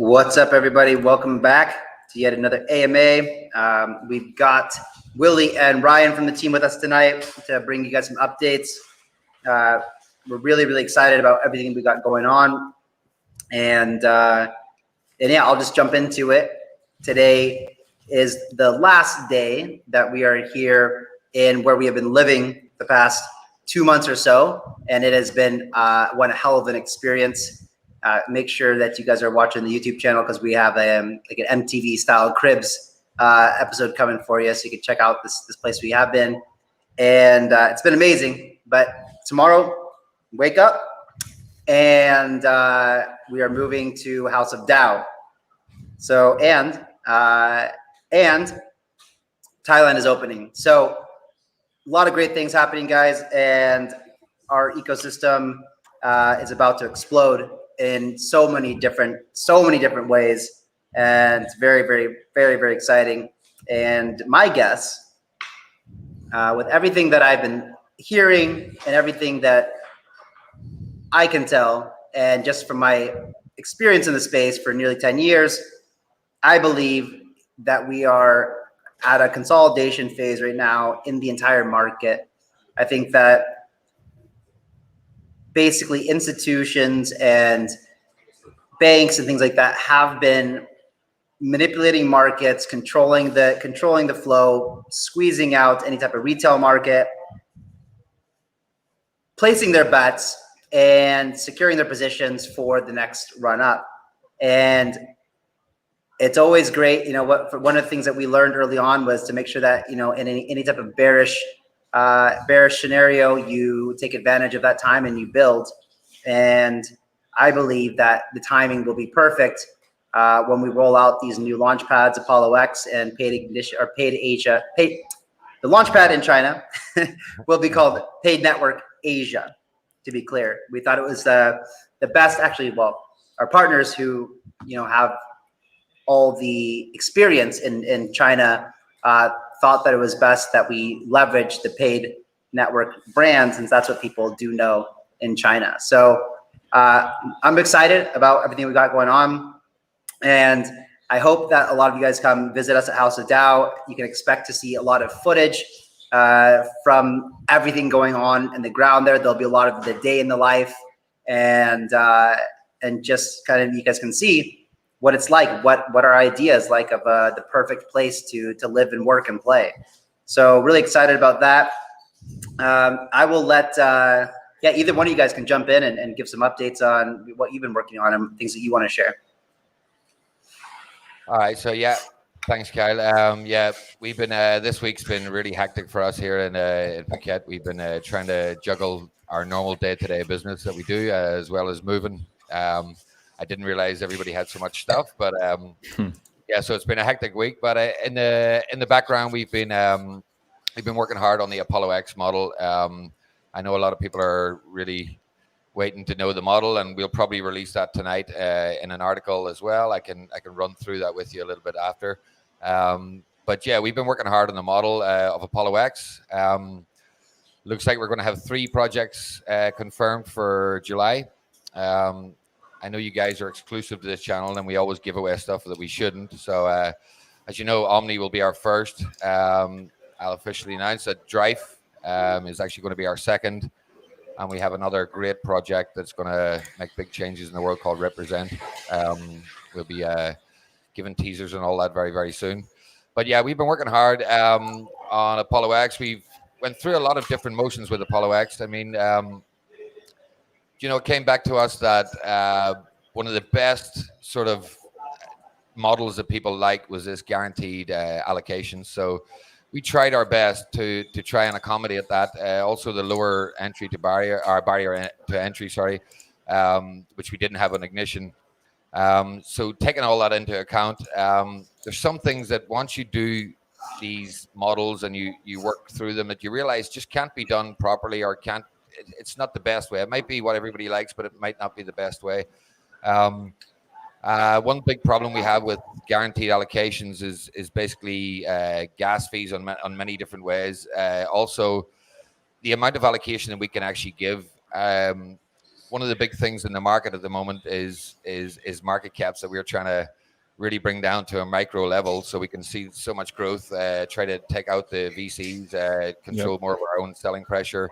What's up, everybody? Welcome back to yet another AMA. We've got Willy and Ryan from the team with us tonight to bring you guys some updates. We're really excited about everything we got going on. And yeah, I'll just jump into it. Today is the last day that we are here in where we have been living the past 2 months or so. And it has been one hell of an experience. Make sure that you guys are watching the YouTube channel because we have like an MTV style Cribs episode coming for you, so you can check out this place we have been, and it's been amazing. But tomorrow, wake up, and we are moving to House of Dao. So and Thailand is opening. So a lot of great things happening, guys, and our ecosystem is about to explode in so many different ways, and it's very exciting. And my guess, with everything that I've been hearing and everything that I can tell, and just from my experience in the space for nearly 10 years, I believe that we are at a consolidation phase right now in the entire market. I think that basically institutions and banks and things like that have been manipulating markets, controlling the flow, squeezing out any type of retail market, placing their bets and securing their positions for the next run up. And it's always great, one of the things that we learned early on was to make sure that, in any type of bearish scenario, you take advantage of that time and you build. And I believe that the timing will be perfect when we roll out these new launch pads, ApolloX and Paid Ignition or Paid Asia. The launch pad in China will be called Paid Network Asia. To be clear, we thought it was the best. Actually, well, our partners who have all the experience in China thought that it was best that we leverage the Paid Network brand, since that's what people do know in China. So I'm excited about everything we got going on, and I hope that a lot of you guys come visit us at House of Dao. You can expect to see a lot of footage from everything going on in the ground there. There'll be a lot of the day in the life, and just kind of you guys can see what it's like, what our idea is like of the perfect place to live and work and play. So really excited about that. I will let either one of you guys can jump in and give some updates on what you've been working on and things that you want to share. All right, so thanks, Kyle. We've been this week's been really hectic for us here in Phuket. We've been trying to juggle our normal day-to-day business that we do as well as moving. I didn't realize everybody had so much stuff, but so it's been a hectic week. But in the background, we've been working hard on the ApolloX model. I know a lot of people are really waiting to know the model, and we'll probably release that tonight in an article as well. I can run through that with you a little bit after. But we've been working hard on the model of ApolloX. Looks like we're going to have 3 projects confirmed for July. I know you guys are exclusive to this channel, and we always give away stuff that we shouldn't. So, as you know, Omni will be our first. I'll officially announce that Drive is actually going to be our second. And we have another great project that's going to make big changes in the world called Represent. We'll be giving teasers and all that very soon. But we've been working hard on ApolloX. We've went through a lot of different motions with ApolloX. I mean, it came back to us that one of the best sort of models that people like was this guaranteed allocation. So we tried our best to try and accommodate that. Also, the lower barrier to entry, which we didn't have on Ignition. So taking all that into account, there's some things that once you do these models and you work through them, that you realize just can't be done properly, or it's not the best way. It might be what everybody likes, but it might not be the best way. One big problem we have with guaranteed allocations is basically gas fees on many different ways. Also, the amount of allocation that we can actually give one of the big things in the market at the moment is market caps that we're trying to really bring down to a micro level, so we can see so much growth. Try to take out the VCs, control more of our own selling pressure.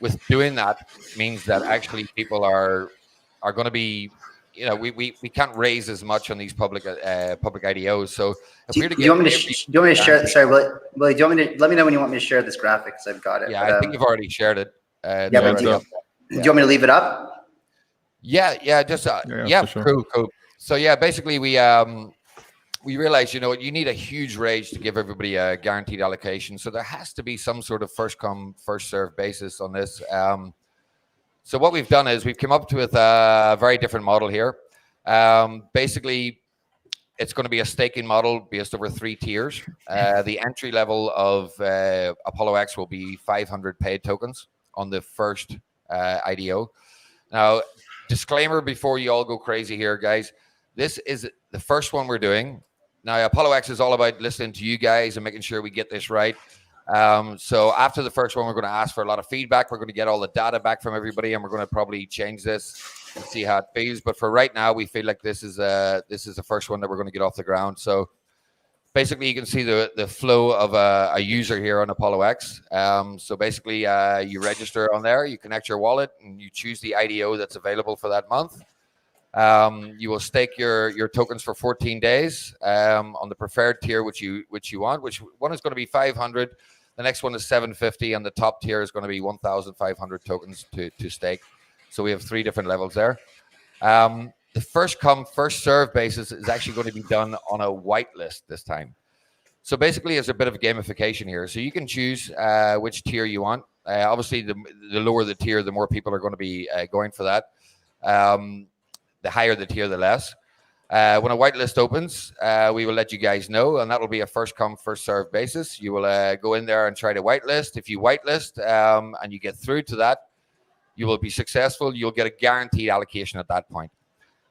With doing that means that actually people are going to be, we can't raise as much on these public IDOs. So if we were to Do you get want me to share? Sorry, Willy, do you want me to let me know when you want me to share this graphic? Because I've got it. Yeah, but, I think you've already shared it. Yeah, but do you want me to leave it up? Yeah, just for sure. Cool. So yeah, basically we realized, you need a huge raise to give everybody a guaranteed allocation. So there has to be some sort of first come, first serve basis on this. So what we've done is we've come up with a very different model here. Basically, it's going to be a staking model based over 3 tiers. The entry level of ApolloX will be 500 paid tokens on the first IDO. Now, disclaimer before you all go crazy here, guys. This is the first one we're doing. Now, ApolloX is all about listening to you guys and making sure we get this right. So after the first one, we're going to ask for a lot of feedback. We're going to get all the data back from everybody, and we're going to probably change this and see how it feels. But for right now, we feel like this is the first one that we're going to get off the ground. So basically, you can see the flow of a user here on ApolloX. So basically, you register on there, you connect your wallet, and you choose the IDO that's available for that month. You will stake your tokens for 14 days on the preferred tier, which you want. Which one is going to be 500. The next one is 750, and the top tier is going to be 1,500 tokens to stake. So we have 3 different levels there. The first come, first serve basis is actually going to be done on a whitelist this time. So basically, it's a bit of a gamification here. So you can choose which tier you want. Obviously, the lower the tier, the more people are going to be going for that. The higher the tier, the less. When a whitelist opens, we will let you guys know, and that will be a first come, first serve basis. You will go in there and try to whitelist. If you whitelist and you get through to that, you will be successful. You'll get a guaranteed allocation at that point.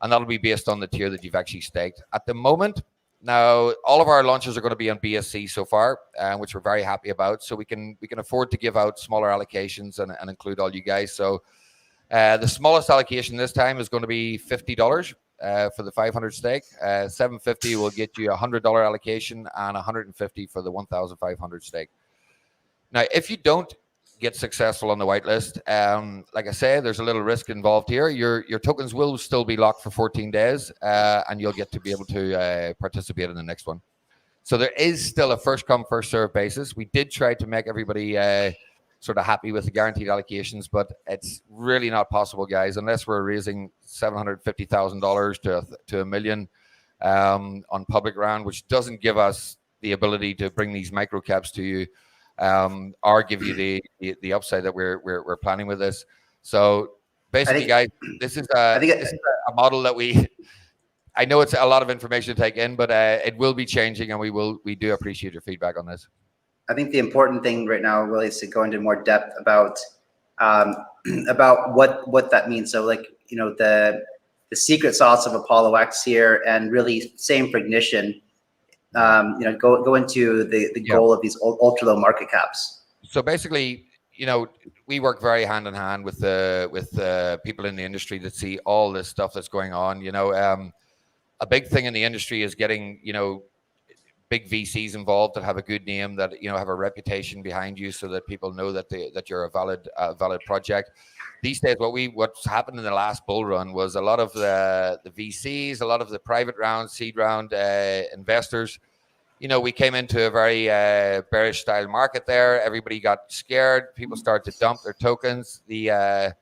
And that'll be based on the tier that you've actually staked. At the moment, now, all of our launches are going to be on BSC so far, which we're very happy about. So we can afford to give out smaller allocations and include all you guys. So the smallest allocation this time is going to be $50 for the 500 stake. 750 will get you a $100 allocation and 150 for the 1,500 stake. Now, if you don't get successful on the whitelist, like I say, there's a little risk involved here. Your tokens will still be locked for 14 days, and you'll get to be able to participate in the next one. So there is still a first come, first serve basis. We did try to make everybody sort of happy with the guaranteed allocations, but it's really not possible, guys, unless we're raising $750,000 to $1 million on public round, which doesn't give us the ability to bring these micro caps to you. Or give you the upside that we're planning with this. So basically, guys, this is a model that I know it's a lot of information to take in, but it will be changing, and we do appreciate your feedback on this. I think the important thing right now really is to go into more depth about what that means. So the secret sauce of ApolloX here, and really same for Ignition. Go into the goal of these ultra low market caps. So basically, we work very hand in hand with the people in the industry that see all this stuff that's going on. A big thing in the industry is getting big VCs involved that have a good name, that have a reputation behind you, so that people know that you're a valid project. These days, what's happened in the last bull run was a lot of the VCs, a lot of the private round, seed round investors. We came into a very bearish style market there. Everybody got scared. People started to dump their tokens. The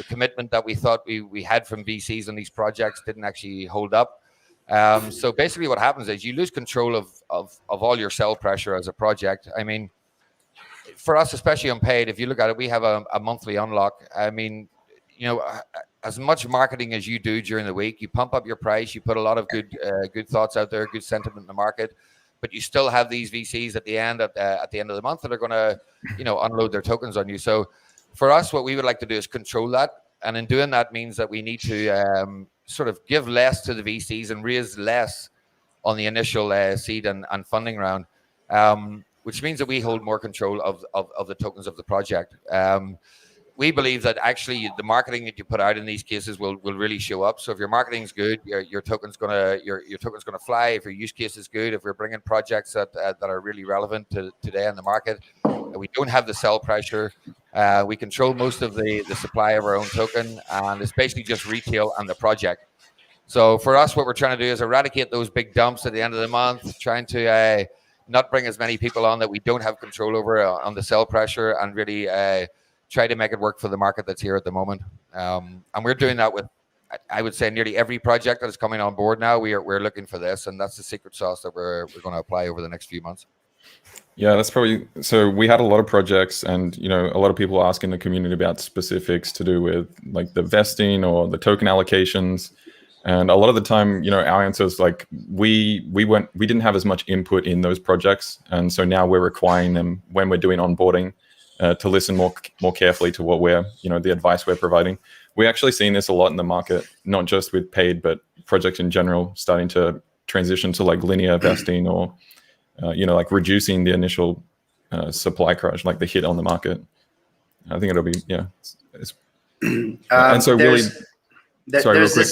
commitment that we thought we had from VCs on these projects didn't actually hold up. So basically, what happens is you lose control of all your sell pressure as a project. I mean, for us, especially on paid, if you look at it, we have a monthly unlock. I mean, as much marketing as you do during the week, you pump up your price, you put a lot of good thoughts out there, good sentiment in the market, but you still have these VCs at the end of the month that are going to, unload their tokens on you. So for us, what we would like to do is control that, and in doing that means that we need to sort of give less to the VCs and raise less on the initial seed and funding round. Which means that we hold more control of the tokens of the project. we believe that actually the marketing that you put out in these cases will really show up. So if your marketing is good, your token's gonna fly. If your use case is good, if we're bringing projects that are really relevant to today in the market, we don't have the sell pressure. We control most of the supply of our own token, and it's basically just retail and the project. So for us, what we're trying to do is eradicate those big dumps at the end of the month, trying to not bring as many people on that we don't have control over on the sell pressure, and really try to make it work for the market that's here at the moment. And we're doing that with, I would say, nearly every project that is coming on board now. We're looking for this, and that's the secret sauce that we're going to apply over the next few months. Yeah, that's probably, so we had a lot of projects, and a lot of people ask in the community about specifics to do with like the vesting or the token allocations. And a lot of the time, our answer is like we didn't have as much input in those projects, and so now we're requiring them when we're doing onboarding to listen more carefully to what we're the advice we're providing. We're actually seeing this a lot in the market, not just with paid, but projects in general starting to transition to like linear vesting or like reducing the initial supply crash, like the hit on the market. I think it'll be and so really, sorry, real quick.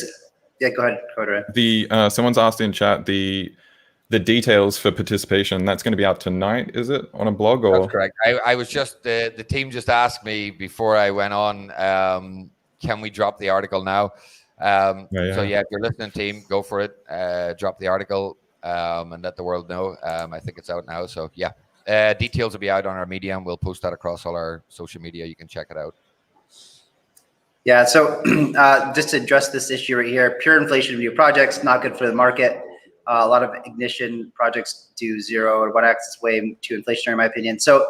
Yeah, go ahead. Someone's asked in chat the details for participation. That's going to be out tonight, is it, on a blog? Or that's correct. I was just the team just asked me before I went on. Can we drop the article now? So yeah, if you're listening, team, go for it. Drop the article and let the world know. I think it's out now. So yeah, details will be out on our media, and we'll post that across all our social media. You can check it out. Yeah, so just to address this issue right here, pure inflation of new projects, not good for the market. A lot of ignition projects do 0 or 1x. It's way too inflationary, in my opinion. So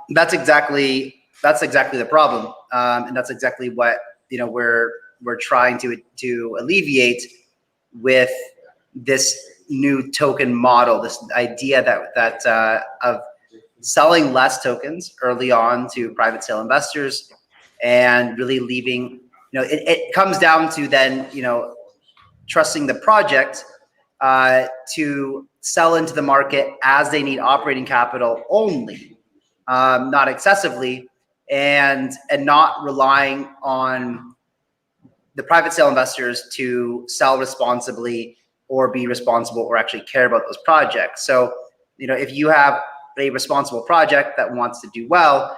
that's exactly the problem, and that's exactly what we're trying to alleviate with this new token model. This idea that of selling less tokens early on to private sale investors, and really leaving, it comes down to then, trusting the project to sell into the market as they need operating capital only, not excessively, and not relying on the private sale investors to sell responsibly or be responsible or actually care about those projects. So, if you have a responsible project that wants to do well,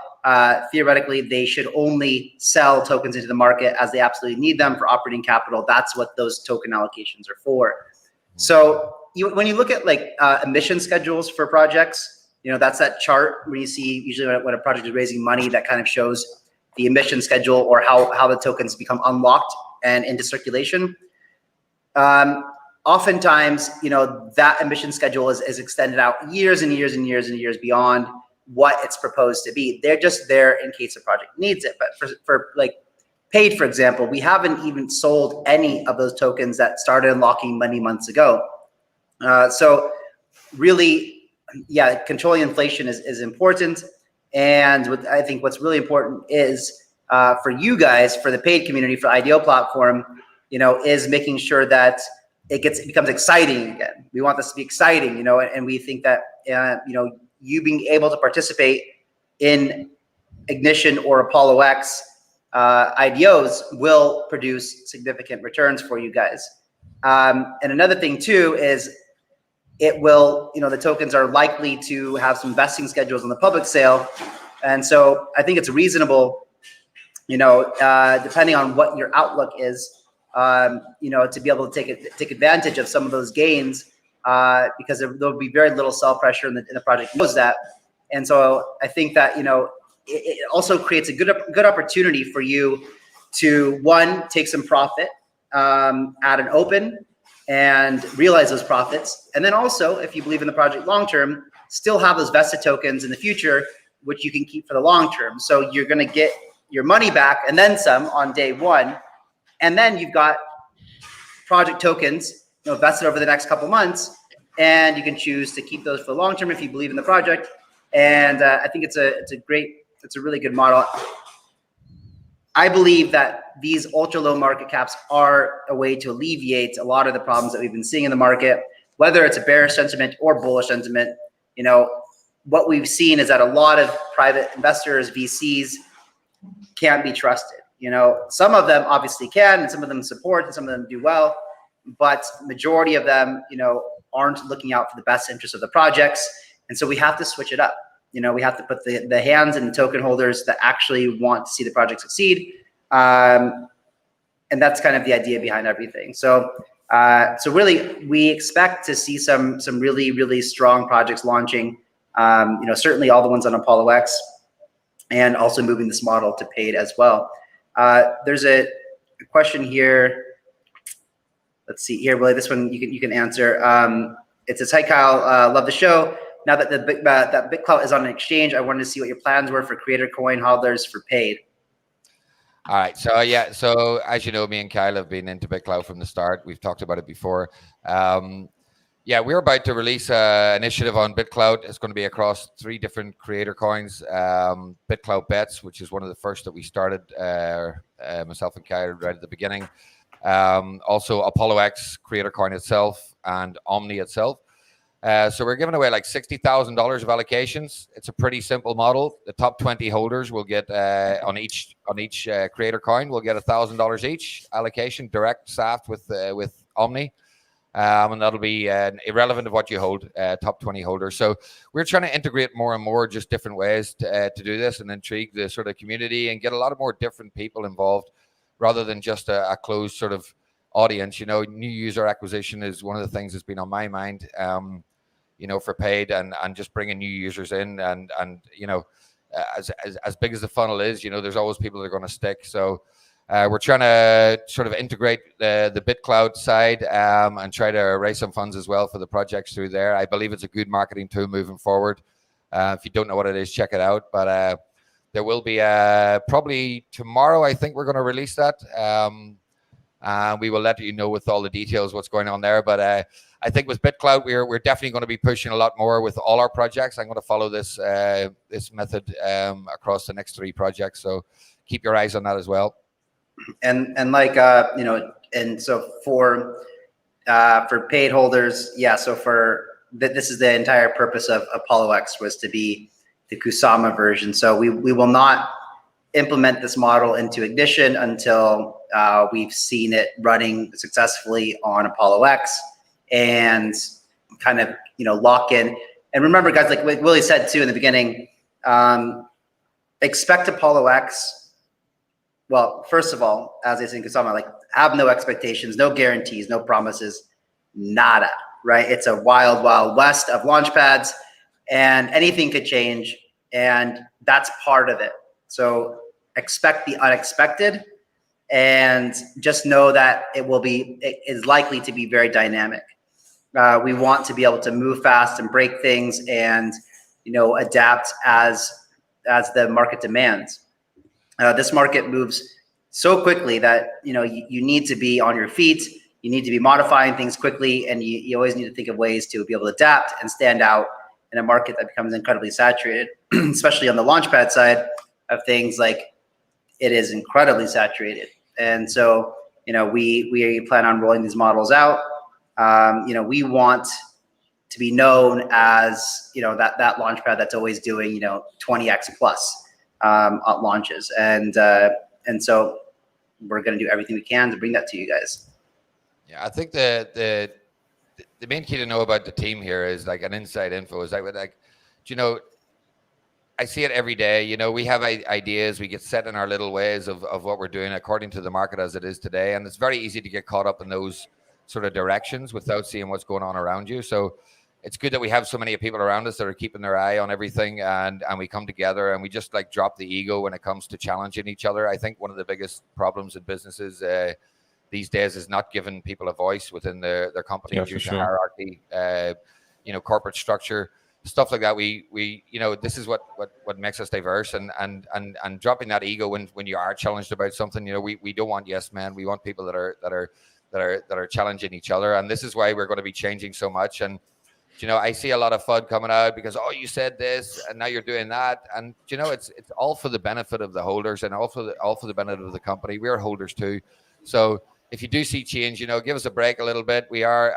theoretically, they should only sell tokens into the market as they absolutely need them for operating capital. That's what those token allocations are for. So when you look at like emission schedules for projects, that's that chart where you see usually when a project is raising money, that kind of shows the emission schedule or how the tokens become unlocked and into circulation. Oftentimes, that emission schedule is extended out years and years and years and years beyond what it's proposed to be. They're just there in case the project needs it. But for like paid, for example, we haven't even sold any of those tokens that started unlocking money months ago. So really, yeah, controlling inflation is important. And I think what's really important is for you guys, for the paid community, for IDO platform, is making sure that it becomes exciting again. We want this to be exciting, and we think that, you being able to participate in Ignition or ApolloX IDOs will produce significant returns for you guys. And another thing too is it will, the tokens are likely to have some vesting schedules on the public sale. And so I think it's reasonable, depending on what your outlook is, to be able to take advantage of some of those gains, because there'll be very little sell pressure in the project knows that. And so I think that, it also creates a good opportunity for you to, one, take some profit at an open and realize those profits. And then also, if you believe in the project long-term, still have those vested tokens in the future, which you can keep for the long-term. So you're going to get your money back and then some on day one. And then you've got project tokens vested over the next couple months, and you can choose to keep those for the long term if you believe in the project. And I think it's a really good model. I believe that these ultra low market caps are a way to alleviate a lot of the problems that we've been seeing in the market, whether it's a bearish sentiment or bullish sentiment. What we've seen is that a lot of private investors, VCs, can't be trusted. Some of them obviously can, and some of them support, and some of them do well, but majority of them, aren't looking out for the best interest of the projects. And so we have to switch it up. We have to put the hands in the token holders that actually want to see the project succeed. And that's kind of the idea behind everything. So really, we expect to see some really, really strong projects launching. Certainly all the ones on ApolloX, and also moving this model to paid as well. There's a question here. Let's see here, Willy. This one you can answer. It says, "Hi Kyle, love the show. Now that that BitClout is on an exchange, I wanted to see what your plans were for creator coin hodlers for paid." All right. So yeah. So as you know, me and Kyle have been into BitClout from the start. We've talked about it before. Yeah, we're about to release an initiative on BitClout. It's going to be across 3 different creator coins. BitClout Bets, which is one of the first that we started, myself and Kyle right at the beginning. Also ApolloX creator coin itself and Omni itself. So we're giving away like $60,000 of allocations. It's a pretty simple model. The top 20 holders will get on each creator coin will get $1,000 each allocation, direct SAFT with Omni. And that'll be irrelevant of what you hold, top 20 holders. So we're trying to integrate more and more just different ways to do this and intrigue the sort of community and get a lot of more different people involved rather than just a closed sort of audience. New user acquisition is one of the things that's been on my mind, for paid and just bringing new users in. And as big as the funnel is, there's always people that are going to stick. So we're trying to sort of integrate the BitClout side and try to raise some funds as well for the projects through there. I believe it's a good marketing tool moving forward. If you don't know what it is, check it out. But there will be probably tomorrow, I think we're going to release that. We will let you know with all the details what's going on there. But I think with BitClout, we're definitely going to be pushing a lot more with all our projects. I'm going to follow this method across the next 3 projects. So keep your eyes on that as well. And and so for paid holders, yeah. So this is the entire purpose of ApolloX, was to be the Kusama version. So we will not implement this model into Ignition until we've seen it running successfully on ApolloX and kind of lock in. And remember, guys, like Willy said too in the beginning, expect ApolloX. Well, first of all, as I say in Kusama, have no expectations, no guarantees, no promises, nada, right? It's a wild, wild west of launchpads, and anything could change, and that's part of it. So expect the unexpected, and just know that it is likely to be very dynamic. We want to be able to move fast and break things and, adapt as the market demands. This market moves so quickly that you need to be on your feet. You need to be modifying things quickly, and you always need to think of ways to be able to adapt and stand out in a market that becomes incredibly saturated, especially on the launchpad side of things. Like, it is incredibly saturated, and so we plan on rolling these models out. We want to be known as that launchpad that's always doing 20x plus. Launches, and so we're going to do everything we can to bring that to you guys. Yeah, I think the main key to know about the team here is like an inside info. Is like I see it every day. We have ideas. We get set in our little ways of what we're doing according to the market as it is today, and it's very easy to get caught up in those sort of directions without seeing what's going on around you. So it's good that we have so many people around us that are keeping their eye on everything, and we come together and we just drop the ego when it comes to challenging each other. I think one of the biggest problems in businesses these days is not giving people a voice within their company due to hierarchy, corporate structure, stuff like that. We this is what makes us diverse, and dropping that ego when you are challenged about something. We don't want yes men. We want people that are challenging each other, and this is why we're going to be changing so much. And I see a lot of FUD coming out because, you said this and now you're doing that. And, it's all for the benefit of the holders and all for the benefit of the company. We're holders too. So if you do see change, give us a break a little bit. We are,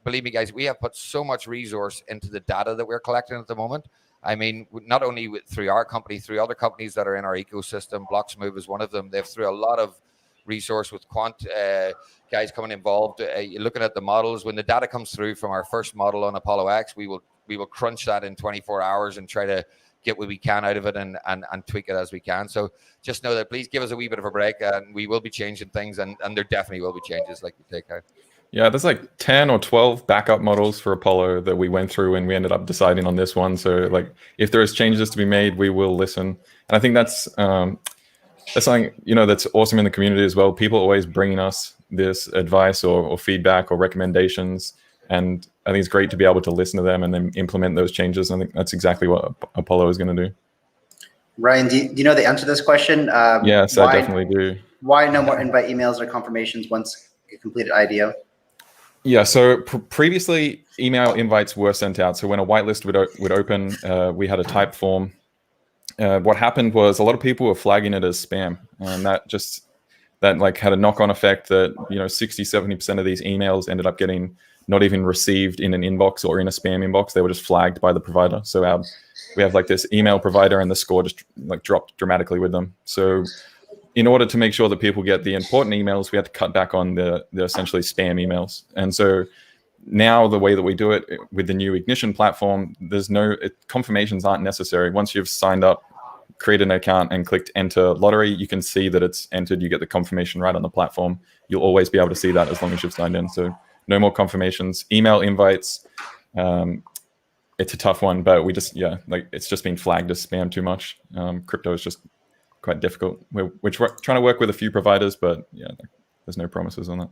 believe me, guys, we have put so much resource into the data that we're collecting at the moment. I mean, not only through our company, through other companies that are in our ecosystem. Blocksmove is one of them. They've through a lot of resource with quant guys coming involved. You're looking at the models. When the data comes through from our first model on ApolloX, we will crunch that in 24 hours and try to get what we can out of it and tweak it as we can. So just know that please give us a wee bit of a break, and we will be changing things, and there definitely will be changes like you take out. Yeah, there's like 10 or 12 backup models for Apollo that we went through, and we ended up deciding on this one. So like, if there is changes to be made, we will listen. And I think that's something, you know, that's awesome in the community as well. People always bringing us this advice or feedback or recommendations. And I think it's great to be able to listen to them and then implement those changes. I think that's exactly what Apollo is going to do. Ryan, do you know the answer to this question? Yes, I definitely do. Why no more invite emails or confirmations once you completed IDO? Yeah, so previously email invites were sent out. So when a whitelist would open, we had a type form. What happened was a lot of people were flagging it as spam, and that like had a knock-on effect that, you know, 60-70% of these emails ended up getting not even received in an inbox or in a spam inbox. They were just flagged by the provider. So we have like this email provider, and the score just like dropped dramatically with them. So in order to make sure that people get the important emails, we had to cut back on the essentially spam emails. And so now the way that we do it with the new Ignition platform, confirmations aren't necessary. Once you've signed up, created an account and clicked enter lottery, you can see that it's entered. You get the confirmation right on the platform. You'll always be able to see that as long as you've signed in. So no more confirmations. Email invites, it's a tough one, but it's just been flagged as spam too much. Crypto is just quite difficult. We're trying to work with a few providers, but yeah, there's no promises on that.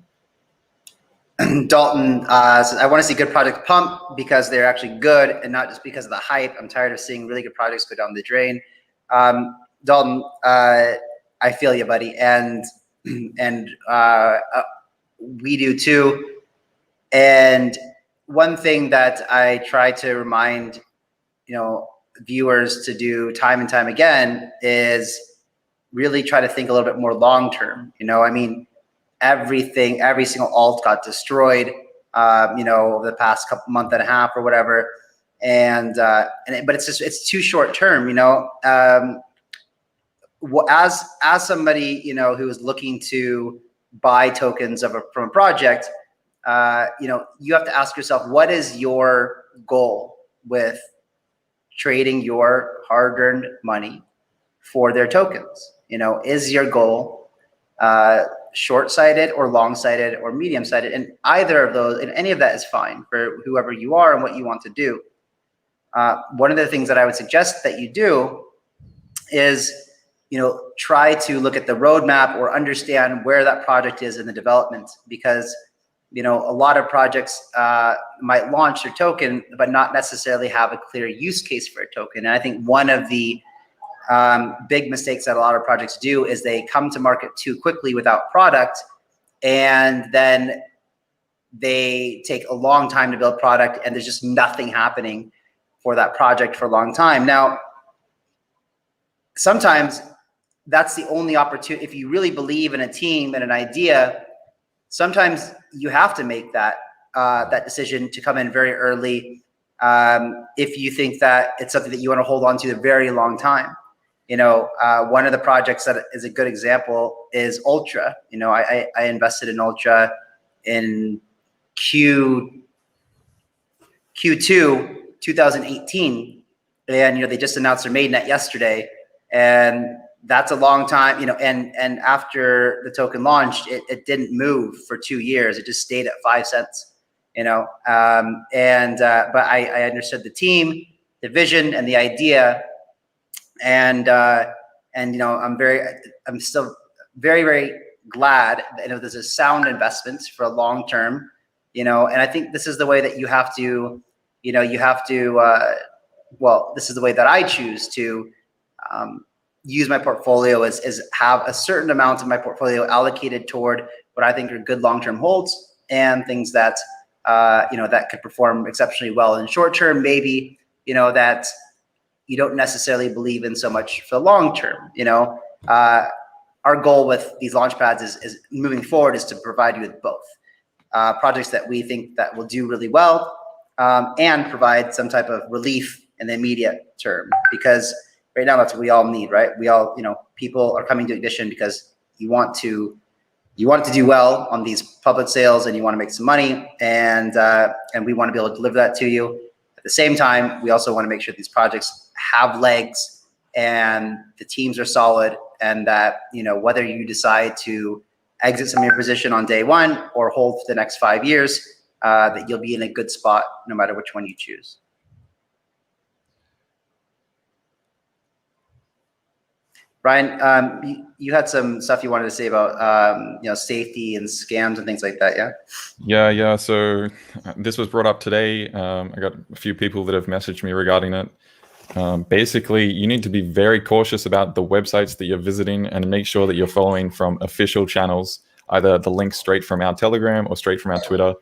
Dalton says, I want to see good projects pump because they're actually good and not just because of the hype. I'm tired of seeing really good projects go down the drain. Dalton, I feel you, buddy. And we do too. And one thing that I try to remind, viewers to do time and time again is really try to think a little bit more long-term. I mean, every single alt got destroyed, over the past month and a half or whatever. But it's too short term, as somebody, who is looking to buy tokens from a project, you have to ask yourself, what is your goal with trading your hard-earned money for their tokens? Is your goal short-sighted or long-sighted or medium-sighted? And either of those, and any of that is fine for whoever you are and what you want to do. One of the things that I would suggest that you do is, try to look at the roadmap or understand where that project is in the development, because, a lot of projects might launch their token, but not necessarily have a clear use case for a token. And I think one of the big mistakes that a lot of projects do is they come to market too quickly without product, and then they take a long time to build product, and there's just nothing happening for that project for a long time. Now, sometimes that's the only opportunity. If you really believe in a team and an idea, sometimes you have to make that decision to come in very early if you think that it's something that you want to hold on to a very long time. One of the projects that is a good example is Ultra. I invested in Ultra in Q2 2018, and they just announced their mainnet yesterday, and that's a long time. And after the token launched, it didn't move for 2 years. It just stayed at 5 cents. But I understood the team, the vision, and the idea. And I'm still very, very glad that this is sound investments for a long term, and I think this is the way that you have to, this is the way that I choose to use my portfolio is have a certain amount of my portfolio allocated toward what I think are good long-term holds and things that, that could perform exceptionally well in short term, maybe, that you don't necessarily believe in so much for the long term. Our goal with these launch pads is moving forward is to provide you with both projects that we think that will do really well and provide some type of relief in the immediate term, because right now that's what we all need, right? We all, people are coming to Ignition because you want to do well on these public sales and you want to make some money, and we want to be able to deliver that to you. At the same time, we also want to make sure these projects have legs and the teams are solid, and that, whether you decide to exit some of your position on day one or hold for the next 5 years, that you'll be in a good spot no matter which one you choose. Ryan, you had some stuff you wanted to say about safety and scams and things like that, yeah? Yeah. So this was brought up today. I got a few people that have messaged me regarding it. Basically, you need to be very cautious about the websites that you're visiting and make sure that you're following from official channels, either the link straight from our Telegram or straight from our Twitter.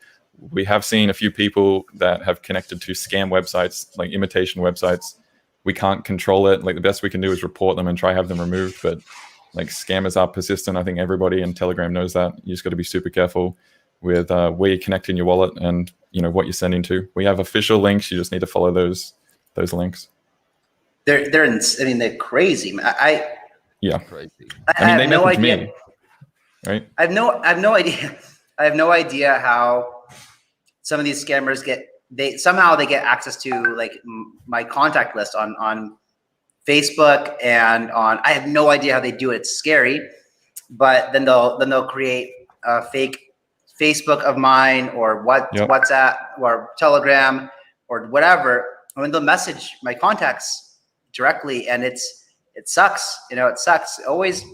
We have seen a few people that have connected to scam websites, like imitation websites. We can't control it. Like, the best we can do is report them and try have them removed. But like, scammers are persistent. I think everybody in Telegram knows that. You just got to be super careful with where you're connecting your wallet and what you're sending to. We have official links. You just need to follow those links. They're crazy. Crazy. I have no idea. Me, right? I have no idea. I have no idea how some of these scammers get access to like my contact list on Facebook and on. I have no idea how they do it. It's scary, but then they'll create a fake Facebook of mine or WhatsApp or Telegram or whatever. I mean, they'll message my contacts directly, and it sucks. It sucks. Always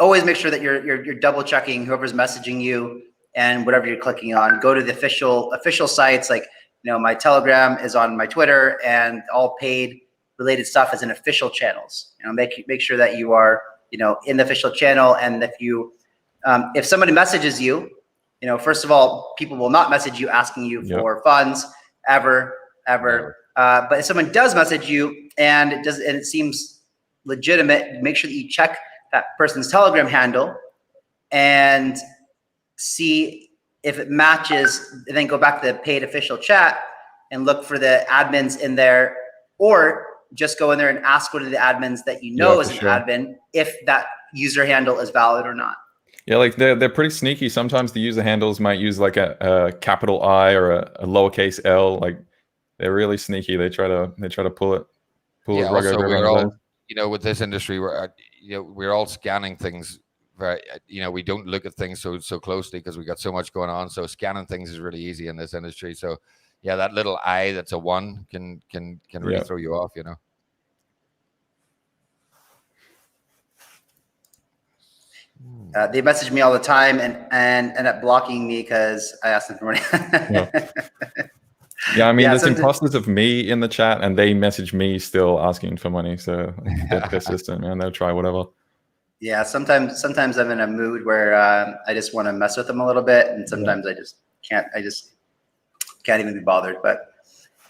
make sure that you're double checking whoever's messaging you and whatever you're clicking on. Go to the official sites. Like, my Telegram is on my Twitter, and all paid related stuff is in official channels. Make sure that you are in the official channel. And if somebody messages you, first of all, people will not message you asking you for funds ever. But if someone does message you and it seems legitimate, make sure that you check that person's Telegram handle and see if it matches, and then go back to the paid official chat and look for the admins in there, or just go in there and ask one of the admins that is an admin if that user handle is valid or not. Yeah, like they're pretty sneaky. Sometimes the user handles might use like a capital I or a lowercase L. Like, they're really sneaky. They try to pull it. Yeah. Also, we're all, with this industry, we're all scanning things. Very, we don't look at things so closely because we got so much going on. So scanning things is really easy in this industry. So yeah, that little I that's a 1 can really throw you off. They message me all the time and end up blocking me because I asked them for money. Yeah, I mean, there's imposters of me in the chat, and they message me still asking for money. So they're persistent, man. They'll try whatever. Yeah, sometimes I'm in a mood where I just want to mess with them a little bit, and sometimes I just can't. I just can't even be bothered. But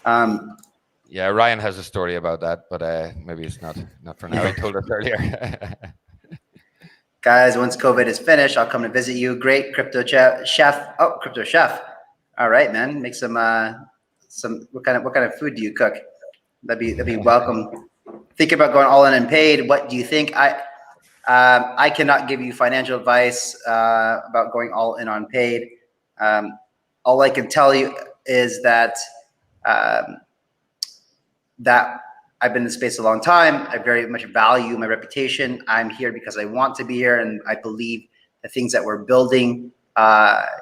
Ryan has a story about that, but maybe it's not for now. He told us earlier. Guys, once COVID is finished, I'll come to visit you. Great crypto chef. Oh, crypto chef. All right, man. Make some what kind of food do you cook? That'd be welcome. Think about going all in and paid. What do you think? I cannot give you financial advice about going all in on paid. All I can tell you is that that I've been in the space a long time. I very much value my reputation. I'm here because I want to be here, and I believe the things that we're building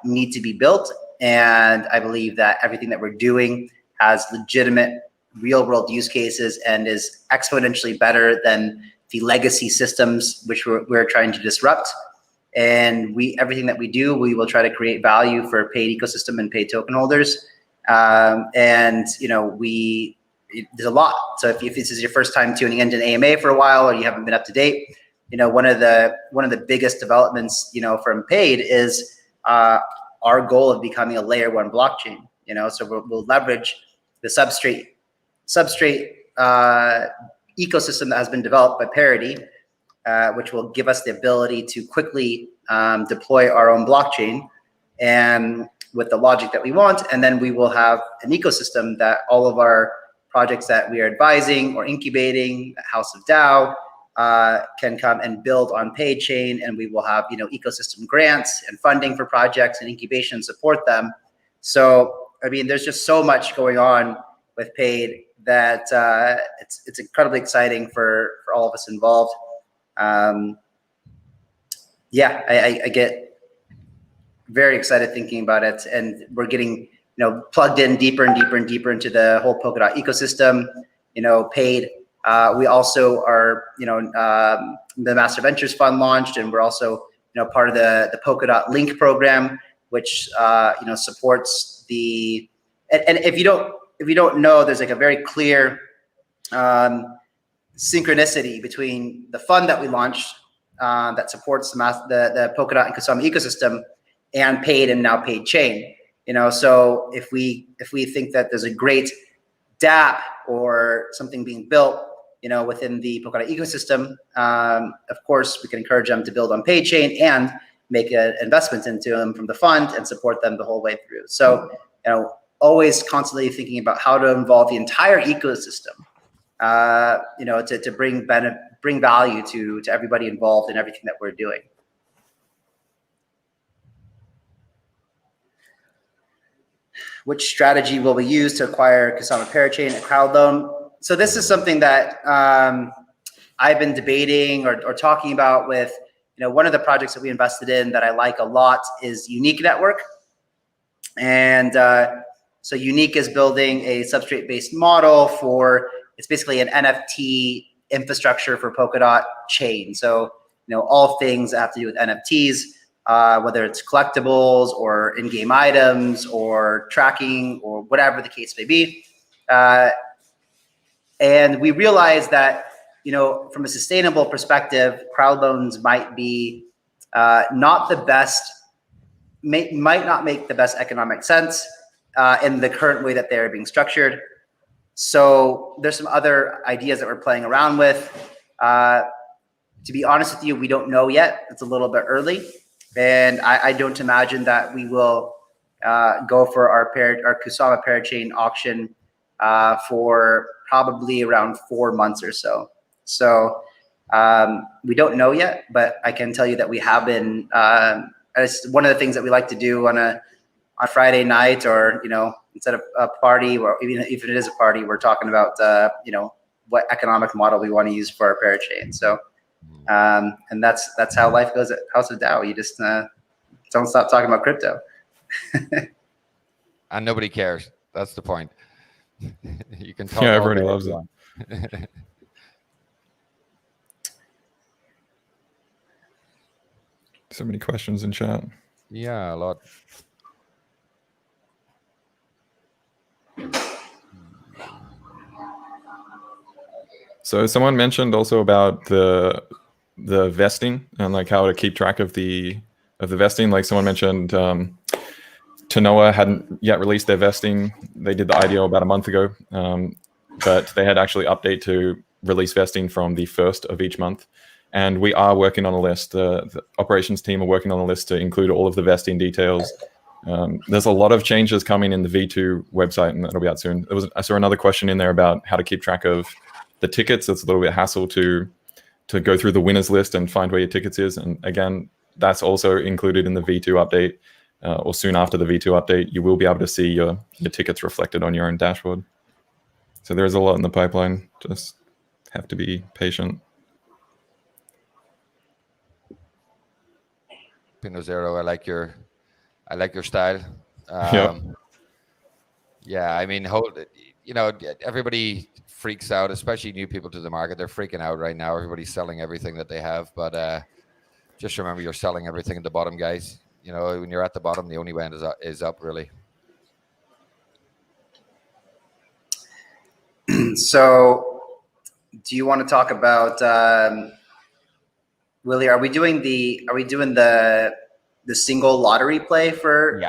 need to be built. And I believe that everything that we're doing has legitimate real-world use cases and is exponentially better than the legacy systems which we're trying to disrupt. And everything that we do, we will try to create value for paid ecosystem and paid token holders. There's a lot. So if this is your first time tuning into an AMA for a while, or you haven't been up to date, one of the biggest developments, from paid is our goal of becoming a layer 1 blockchain. So we'll leverage the substrate ecosystem that has been developed by Parity, which will give us the ability to quickly deploy our own blockchain and with the logic that we want. And then we will have an ecosystem that all of our projects that we are advising or incubating, House of DAO, can come and build on Paid Chain, and we will have, you know, ecosystem grants and funding for projects and incubation support them. So, I mean, there's just so much going on with Paid that it's incredibly exciting for all of us involved. Yeah, I get very excited thinking about it, and we're getting, you know, plugged in deeper and deeper and deeper into the whole Polkadot ecosystem. You know, Paid. We also are, you know, the Master Ventures Fund launched, and we're also, you know, part of the Polkadot Link program, which you know, supports the. And if you don't know, there's like a very clear synchronicity between the fund that we launched that supports the Polkadot and Kusama ecosystem, and Paid, and now Paid Chain. You know, so if we think that there's a great dApp or something being built, you know, within the Polkadot ecosystem, of course, we can encourage them to build on Paid Chain and make an investment into them from the fund and support them the whole way through. So, you know, always constantly thinking about how to involve the entire ecosystem, you know, to bring value to everybody involved in everything that we're doing. Which strategy will we use to acquire Kusama Parachain at crowd loan? So this is something that I've been debating or talking about with, you know, one of the projects that we invested in that I like a lot is Unique Network. And so Unique is building a substrate-based model for, it's basically an NFT infrastructure for Polkadot chain. So, you know, all things that have to do with NFTs, whether it's collectibles or in-game items or tracking or whatever the case may be. And we realized that, you know, from a sustainable perspective, crowd loans might be not the best, might not make the best economic sense in the current way that they're being structured. So there's some other ideas that we're playing around with. To be honest with you, we don't know yet. It's a little bit early. And I don't imagine that we will go for our Kusama Parachain auction for probably around 4 months or so. So we don't know yet, but I can tell you that we have been. It's one of the things that we like to do on Friday night, or, you know, instead of a party, or even if it is a party, we're talking about you know, what economic model we want to use for our parachain. So. And that's how life goes at House of DAO. You just don't stop talking about crypto. And nobody cares. That's the point. You can talk. Yeah, everybody loves it. So many questions in chat. Yeah, a lot. So someone mentioned also about the vesting and like how to keep track of the vesting. Like someone mentioned, Tanoa hadn't yet released their vesting. They did the IDO about a month ago, but they had actually update to release vesting from the 1st of each month. And we are working on a list. The operations team are working on a list to include all of the vesting details. There's a lot of changes coming in the V2 website, and that'll be out soon. I saw another question in there about how to keep track of the tickets. It's a little bit hassle to go through the winners list and find where your tickets is. And again, that's also included in the V2 update, or soon after the V2 update. You will be able to see your tickets reflected on your own dashboard. So there's a lot in the pipeline. Just have to be patient. Pino Zero, I like your style. Yeah, I mean, you know, everybody freaks out, especially new people to the market. They're freaking out right now. Everybody's selling everything that they have, but just remember, you're selling everything at the bottom, guys. You know, when you're at the bottom, the only way is up, really. So, do you want to talk about Willy? Are we doing the single lottery play for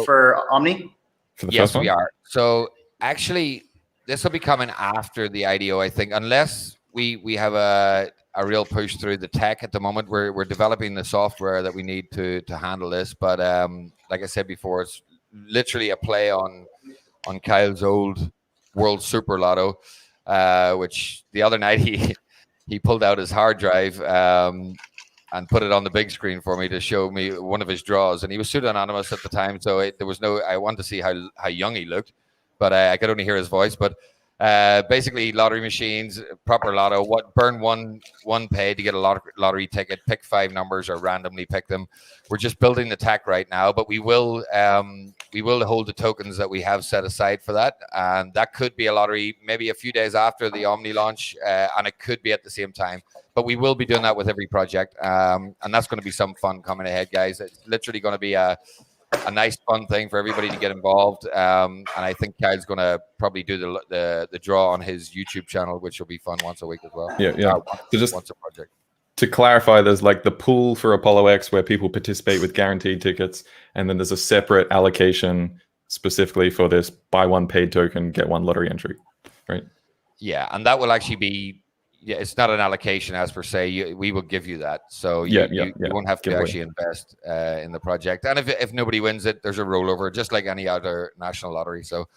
for Omni? For the yes, first one? we are. So actually, this will be coming after the IDO, I think, unless we have a real push through the tech at the moment. We're developing the software that we need to handle this. But like I said before, it's literally a play on Kyle's old World Super Lotto, which the other night he pulled out his hard drive and put it on the big screen for me to show me one of his draws. And he was pseudonymous at the time, so there was no. I wanted to see how young he looked, but I could only hear his voice. But basically, lottery machines, proper lotto. Burn one pay to get a lottery ticket. Pick 5 numbers or randomly pick them. We're just building the tech right now, but we will hold the tokens that we have set aside for that, and that could be a lottery maybe a few days after the Omni launch, and it could be at the same time. But we will be doing that with every project, and that's going to be some fun coming ahead, guys. It's literally going to be a nice fun thing for everybody to get involved, and I think Kyle's going to probably do the draw on his YouTube channel, which will be fun once a week as well. Once a project. To clarify, there's like the pool for ApolloX where people participate with guaranteed tickets, and then there's a separate allocation specifically for this buy one paid token, get one lottery entry, right? Yeah, and that will actually be. Yeah, it's not an allocation as per se. We will give you that, so you won't have to actually invest in the project. And if nobody wins it, there's a rollover, just like any other national lottery. So,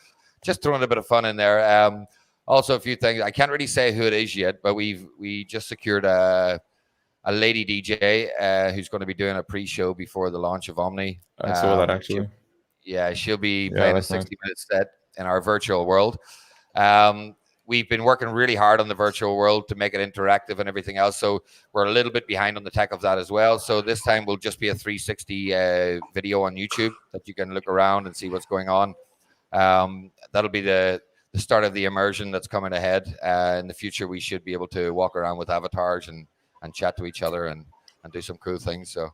just throwing a bit of fun in there. Also, a few things. I can't really say who it is yet, but we just secured a lady DJ who's going to be doing a pre-show before the launch of Omni. I saw that actually. She'll be playing a 60-minute set in our virtual world. We've been working really hard on the virtual world to make it interactive and everything else. So we're a little bit behind on the tech of that as well. So this time will just be a 360 video on YouTube that you can look around and see what's going on. That'll be the start of the immersion that's coming ahead. In the future, we should be able to walk around with avatars and chat to each other and do some cool things. So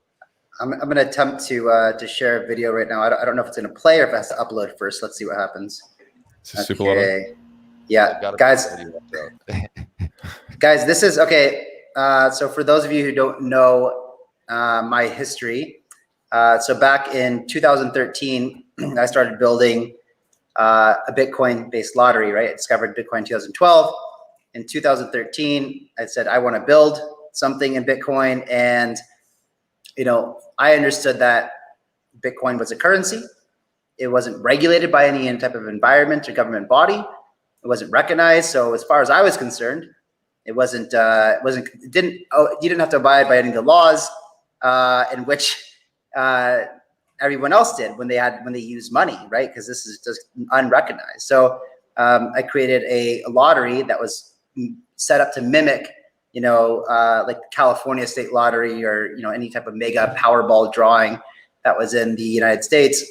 I'm going to attempt to share a video right now. I don't know if it's going to play or if it has to upload first. Let's see what happens. Super lotto. Yeah, guys, this is okay. So for those of you who don't know my history, so back in 2013, I started building a Bitcoin-based lottery, right? I discovered Bitcoin in 2012. In 2013, I said, I want to build something in Bitcoin. And, I understood that Bitcoin was a currency. It wasn't regulated by any type of environment or government body. It wasn't recognized. So as far as I was concerned, you didn't have to abide by any of the laws in which everyone else did when they used money, right? Because this is just unrecognized. So I created a lottery that was set up to mimic, like the California State Lottery or, any type of mega Powerball drawing that was in the United States.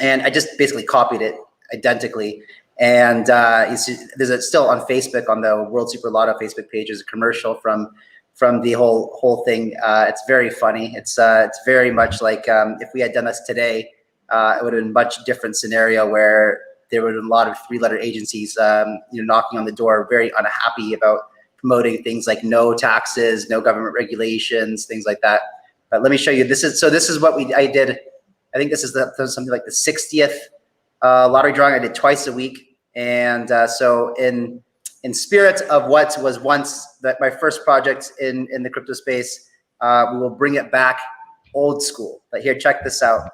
And I just basically copied it identically. And there's still on Facebook, on the World Super Lotto Facebook page, there's a commercial from the whole thing. It's very funny. It's very much like if we had done this today, it would have been a much different scenario where there would have been a lot of 3-letter agencies, knocking on the door, very unhappy about promoting things like no taxes, no government regulations, things like that. But let me show you. This is what I did. I think this is something like the 60th lottery drawing. I did twice a week. And so in spirit of what was once my first project in the crypto space, we will bring it back old school. But here, check this out.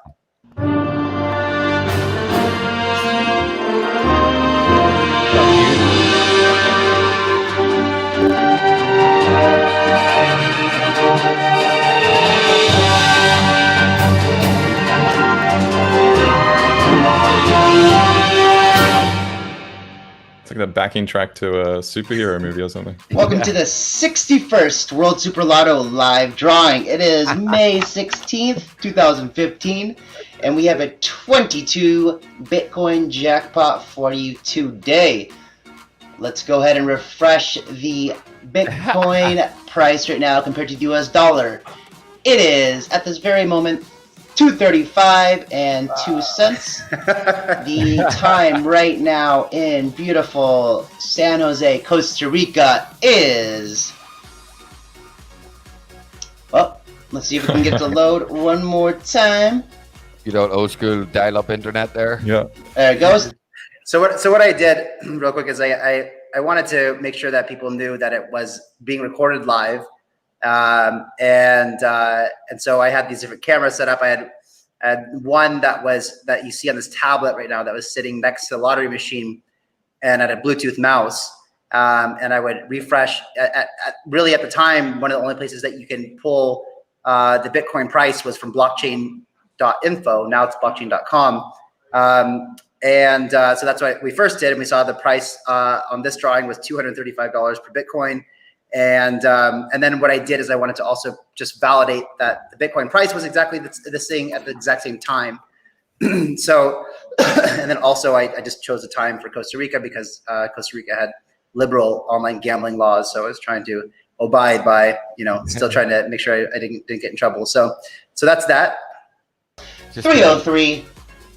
Like the backing track to a superhero movie or something. Welcome to the 61st World Super Lotto live drawing. It is May 16th, 2015, and we have a 22 Bitcoin jackpot for you today. Let's go ahead and refresh the Bitcoin price right now compared to the US dollar. It is, at this very moment, $2.35.02. The time right now in beautiful San Jose, Costa Rica is... Well, let's see if we can get to load one more time. Old school dial-up internet there. Yeah. There it goes. So what I did real quick is I wanted to make sure that people knew that it was being recorded live. And so I had these different cameras set up. I had one that you see on this tablet right now that was sitting next to the lottery machine. and I had a Bluetooth mouse. And I would refresh. Really, at the time, one of the only places that you can pull the Bitcoin price was from blockchain.info. Now it's blockchain.com. So that's what we first did. And we saw the price on this drawing was $235 per Bitcoin. And then what I did is I wanted to also just validate that the Bitcoin price was exactly this thing at the exact same time. So, and then also I just chose a time for Costa Rica because Costa Rica had liberal online gambling laws. So I was trying to abide by, still trying to make sure I didn't get in trouble. So that's that. 303.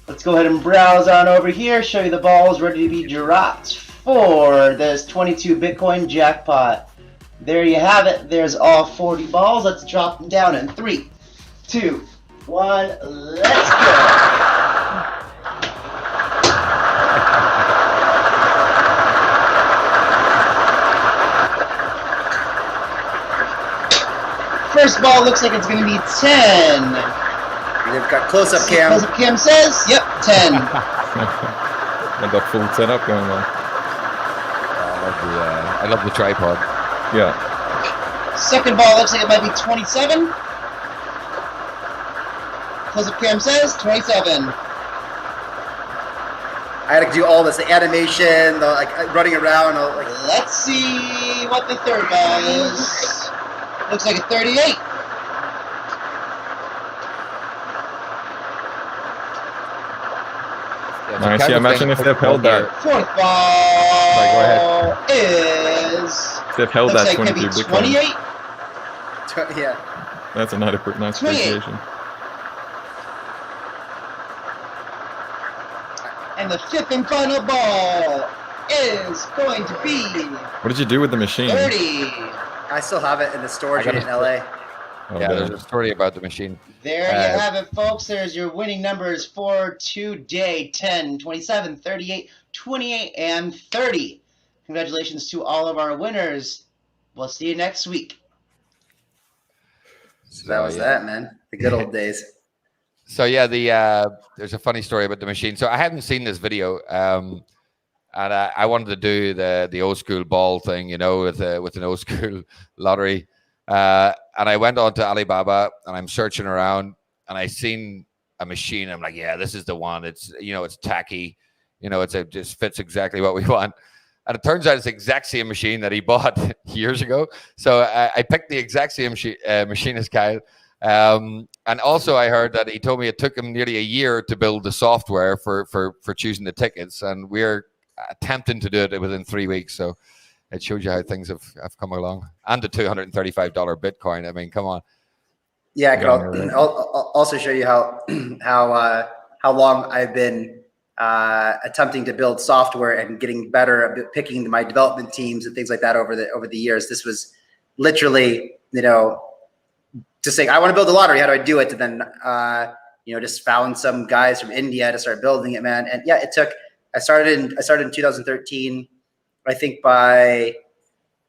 Let's go ahead and browse on over here, show you the balls ready to be dropped for this 22 Bitcoin jackpot. There you have it. There's all 40 balls. Let's drop them down in 3, 2, 1. Let's go. First ball looks like it's going to be 10. They've got close-up cam. Close-up cam says, yep, 10. Got that full setup going on. I love the tripod. Yeah. Second ball looks like it might be 27. Close-up cam says 27. I had to do all this, the animation, the running around. Let's see what the third ball is. Looks like a 38. Nice. Yeah, imagine if they've held that. Fourth ball Go is. If they've held that like 22 maybe Bitcoin. 28. Yeah. That's a nice 28. appreciation. And the fifth and final ball is going to be. What did you do with the machine? 30. I still have it in the storage I got in LA. Oh, Yeah, there's damn. a story about the machine. There you have it, folks. There's your winning numbers for today: 10, 27, 38, 28, and 30. Congratulations to all of our winners. We'll see you next week. So that was that, man. The good old days. So yeah, there's a funny story about the machine. So I hadn't seen this video, and I wanted to do the old school ball thing, with an old school lottery. And I went on to Alibaba and I'm searching around and I seen a machine. I'm like, yeah, this is the one. It's, it's tacky, it just fits exactly what we want. And it turns out it's the exact same machine that he bought years ago. So I picked the exact same machine as Kyle. And also I heard that he told me it took him nearly a year to build the software for choosing the tickets. And we're attempting to do it within 3 weeks. So it shows you how things have come along. And the $235 Bitcoin. I mean, come on. Yeah, I could also show you how long I've been attempting to build software and getting better at picking my development teams and things like that over the years. This was literally, just saying, I want to build a lottery. How do I do it? And then, just found some guys from India to start building it, man. And yeah, I started in 2013. I think by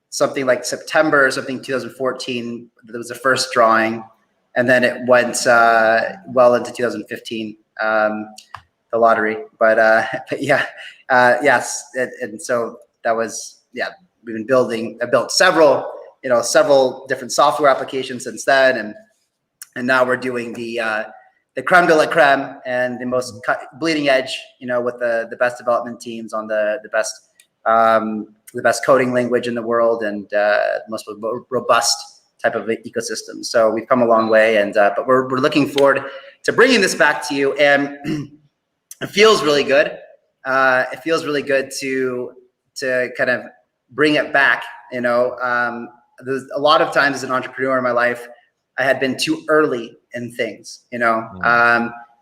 something like September or something 2014, there was the first drawing, and then it went well into 2015, the lottery. But yeah, yes, and so that was we've been building. I built several different software applications since then, and now we're doing the creme de la creme and the most bleeding edge, with the best development teams on the best coding language in the world and the most robust type of ecosystem. So we've come a long way, and but we're looking forward to bringing this back to you. And it feels really good. It feels really good to kind of bring it back. There's a lot of times as an entrepreneur in my life, I had been too early in things.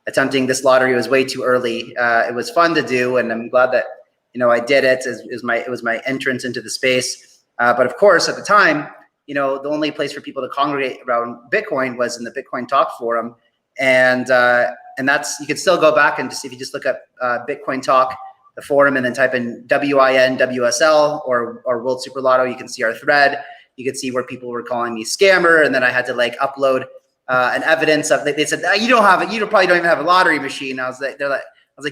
Attempting this lottery was way too early. It was fun to do, and I'm glad that I did it. It was my entrance into the space. But of course, at the time, the only place for people to congregate around Bitcoin was in the Bitcoin Talk forum, and that's, you can still go back and if you just look up Bitcoin Talk, the forum, and then type in WIN WSL or World Super Lotto, you can see our thread. You could see where people were calling me scammer, and then I had to upload an evidence of. They said, you don't have it. You probably don't even have a lottery machine. I was like,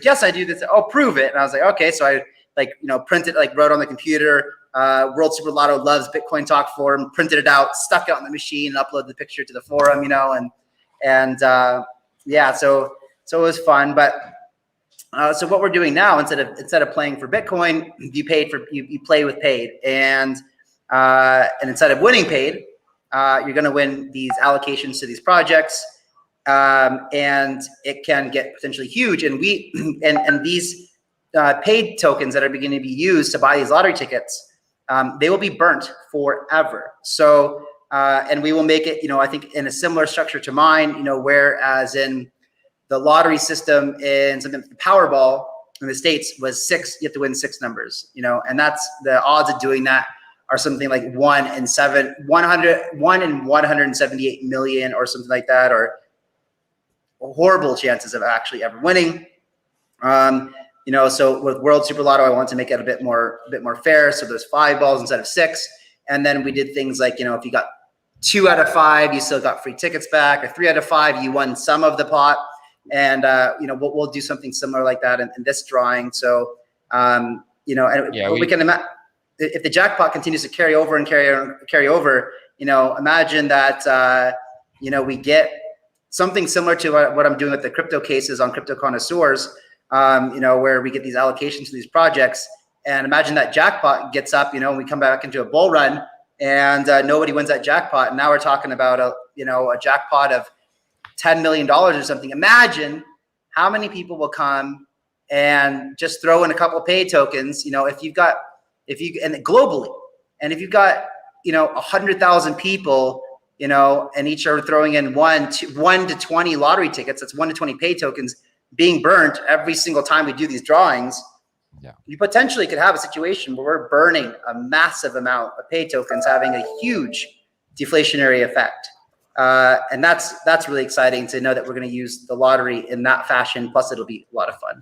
yes, I do. This. Oh, prove it. And I was like, okay. So I printed, wrote on the computer. World Super Lotto loves Bitcoin Talk Forum, printed it out, stuck it on the machine, and uploaded the picture to the forum, so it was fun. But so what we're doing now, instead of playing for Bitcoin, you play with paid, and instead of winning paid, you're going to win these allocations to these projects, and it can get potentially huge. And these paid tokens that are beginning to be used to buy these lottery tickets, they will be burnt forever. So, and we will make it, I think, in a similar structure to mine, whereas in the lottery system in something like the Powerball in the States was 6, you have to win 6 numbers, and that's the odds of doing that are something like 1 in 178 million or something like that, or horrible chances of actually ever winning. So with World Super Lotto, I want to make it a bit more fair. So there's 5 balls instead of 6. And then we did things like, if you got 2 out of 5, you still got free tickets back, or 3 out of 5, you won some of the pot. And, we'll do something similar like that in this drawing. So, we can imagine if the jackpot continues to carry over, imagine that, we get something similar to what I'm doing with the crypto cases on Crypto Connoisseurs, where we get these allocations to these projects. And imagine that jackpot gets up, and we come back into a bull run, and nobody wins that jackpot. And now we're talking about a jackpot of $10 million or something. Imagine how many people will come and just throw in a couple of paid tokens. And globally, and if you've got 100,000 people, and each are throwing in 1 to 20 lottery tickets, that's 1 to 20 paid tokens being burnt every single time we do these drawings. Yeah. You potentially could have a situation where we're burning a massive amount of paid tokens, having a huge deflationary effect. And that's really exciting to know that we're going to use the lottery in that fashion. Plus, it'll be a lot of fun.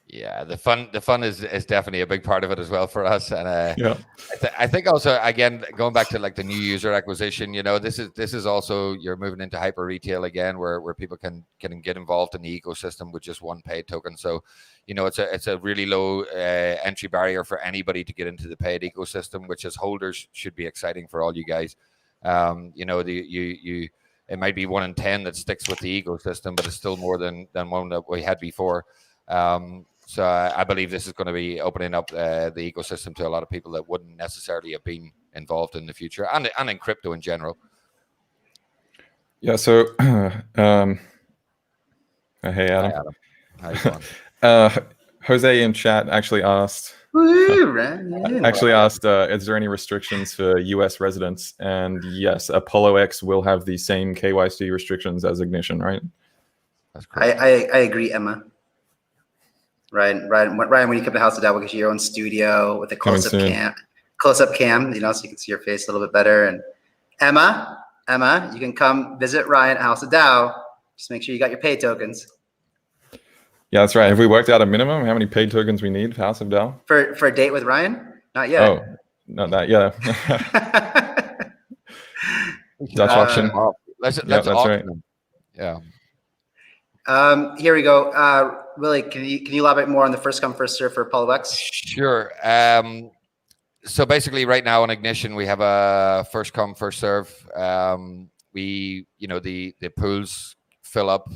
Yeah, the fun is definitely a big part of it as well for us. And I think also, again, going back to the new user acquisition, this is also, you're moving into hyper retail again, where people can get involved in the ecosystem with just 1 paid token. So, it's a really low entry barrier for anybody to get into the paid ecosystem, which as holders should be exciting for all you guys. It might be 1 in 10 that sticks with the ecosystem, but it's still more than one that we had before. So I believe this is going to be opening up the ecosystem to a lot of people that wouldn't necessarily have been involved in the future, and in crypto in general. Yeah. So, hey Adam. Hi, Adam. How you doing? Jose in chat actually asked. Is there any restrictions for U.S. residents? And yes, ApolloX will have the same KYC restrictions as Ignition, right? That's correct. I agree, Emma. Ryan, when you come to House of DAO, we'll get you your own studio with a close-up cam, so you can see your face a little bit better. And Emma, you can come visit Ryan at House of DAO. Just make sure you got your paid tokens. Yeah, that's right. Have we worked out a minimum? How many paid tokens we need for House of DAO? For a date with Ryan? Not yet. Oh, not that. Yeah. Dutch auction. Let's that's right. Yeah. Here we go. Willy, can you elaborate more on the first come first serve for ApolloX? Sure. So basically, right now on Ignition, we have a first come first serve. The pools fill up.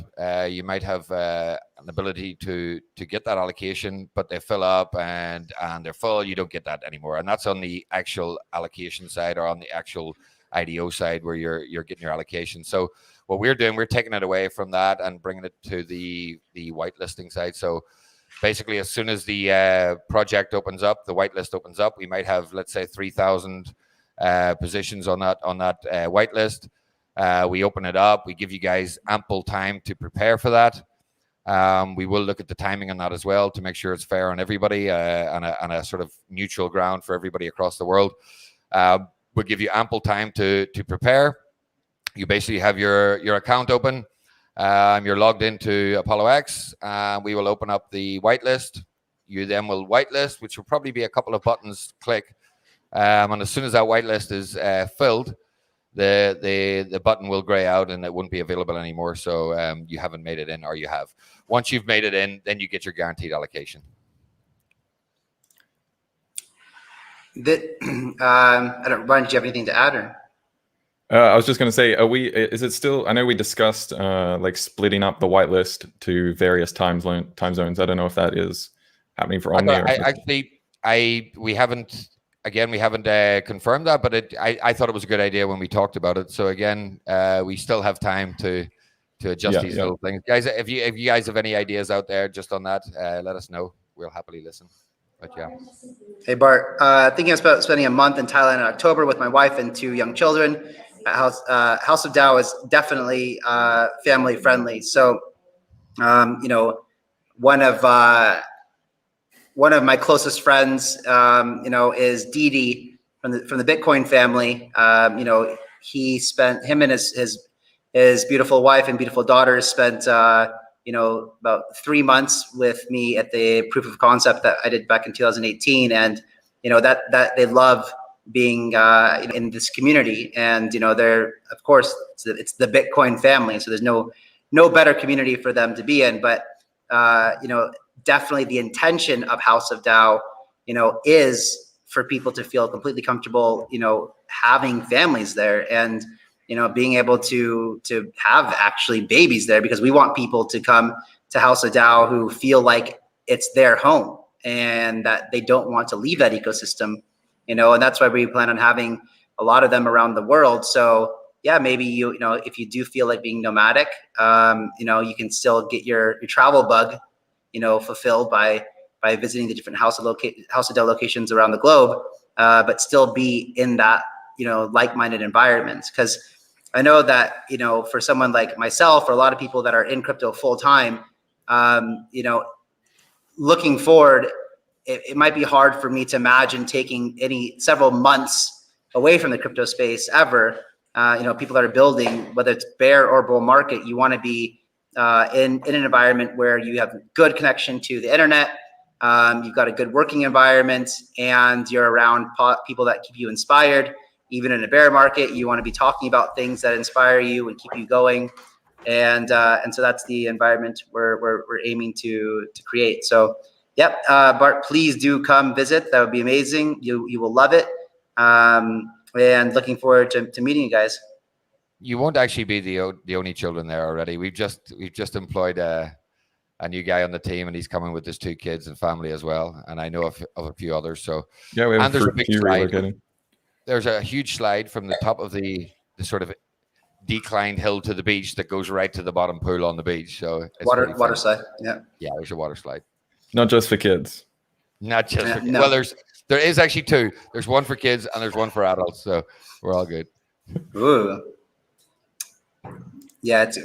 You might have an ability to get that allocation, but they fill up and they're full. You don't get that anymore, and that's on the actual allocation side, or on the actual IDO side, where you're getting your allocation. So what we're doing, we're taking it away from that and bringing it to the whitelisting side. So basically, as soon as the project opens up, the whitelist opens up, we might have, let's say, 3,000 positions on that whitelist. We open it up. We give you guys ample time to prepare for that. We will look at the timing on that as well to make sure it's fair on everybody, on a sort of neutral ground for everybody across the world. We'll give you ample time to prepare. You basically have your account open. You're logged into ApolloX. We will open up the whitelist. You then will whitelist, which will probably be a couple of buttons click. And as soon as that whitelist is filled, the button will gray out and it won't be available anymore. So you haven't made it in, or you have. Once you've made it in, then you get your guaranteed allocation. I don't. Ryan, do you have anything to add? Or? I was just going to say, is it still, I know we discussed like splitting up the whitelist to various time zones. I don't know if that is happening for Omni. We haven't confirmed that, but I thought it was a good idea when we talked about it. So again, we still have time to adjust these little things. Guys, if you guys have any ideas out there just on that, let us know. We'll happily listen. But yeah. Hey Bart, thinking about spending a month in Thailand in October with my wife and 2 young children. House of DAO is definitely family friendly. So, one of my closest friends, is Didi from the Bitcoin family. Him and his beautiful wife and beautiful daughters spent about 3 months with me at the proof of concept that I did back in 2018, and that they love being in this community, and they're, of course, it's the Bitcoin family, so there's no better community for them to be in. But definitely the intention of House of DAO is for people to feel completely comfortable having families there, and being able to have actually babies there, because we want people to come to House of DAO who feel like it's their home and that they don't want to leave that ecosystem. And that's why we plan on having a lot of them around the world. So yeah, maybe if you do feel like being nomadic, you can still get your travel bug, fulfilled by visiting the different House of DAO locations around the globe, but still be in that like-minded environment. Because I know that for someone like myself, or a lot of people that are in crypto full time, looking forward, it might be hard for me to imagine taking several months away from the crypto space ever. People that are building, whether it's bear or bull market, you want to be in an environment where you have good connection to the internet, you've got a good working environment, and you're around people that keep you inspired. Even in a bear market, you want to be talking about things that inspire you and keep you going. And so that's the environment we're aiming to create. So yep, Bart, please do come visit. That would be amazing. You will love it. And looking forward to meeting you guys. You won't actually be the only children there already. We've just employed a new guy on the team, and he's coming with his 2 kids and family as well. And I know of a few others. So yeah, we have a big slide. relocating. There's a huge slide from the top of the sort of declined hill to the beach that goes right to the bottom pool on the beach. So it's water slide. Yeah. Yeah, there's a water slide. Not just for kids. Not just for kids. No. Well, there is actually 2. There's one for kids and there's one for adults. So we're all good. Ooh. Yeah, it's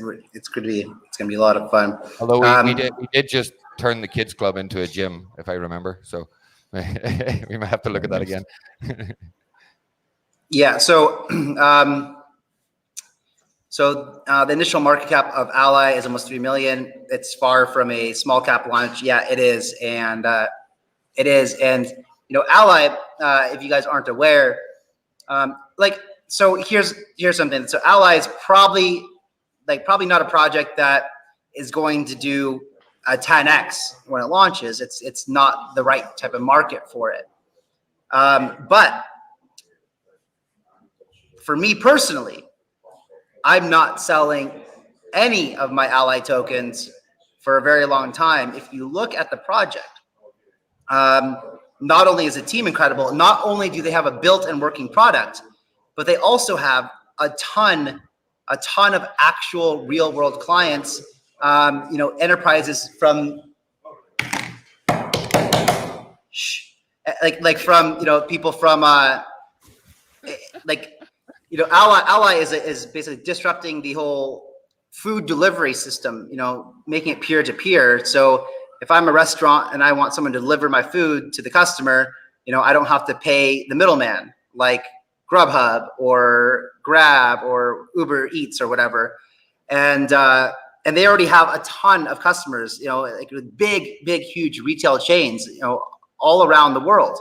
gonna be a lot of fun. Although we did just turn the kids club into a gym, if I remember. So we might have to look at that again. Yeah. So the initial market cap of Ally is almost 3 million. It's far from a small cap launch. Yeah, it is, and Ally, if you guys aren't aware, so here's something. So Ally is probably not a project that is going to do a 10x when it launches. It's not the right type of market for it. But for me personally, I'm not selling any of my Ally tokens for a very long time. If you look at the project, not only is the team incredible, not only do they have a built and working product, but they also have a ton of actual real world clients, enterprises from people from Ally is basically disrupting the whole food delivery system, making it peer to peer. So if I'm a restaurant and I want someone to deliver my food to the customer, I don't have to pay the middleman like Grubhub or Grab or Uber Eats or whatever. And they already have a ton of customers, like big, huge retail chains, all around the world.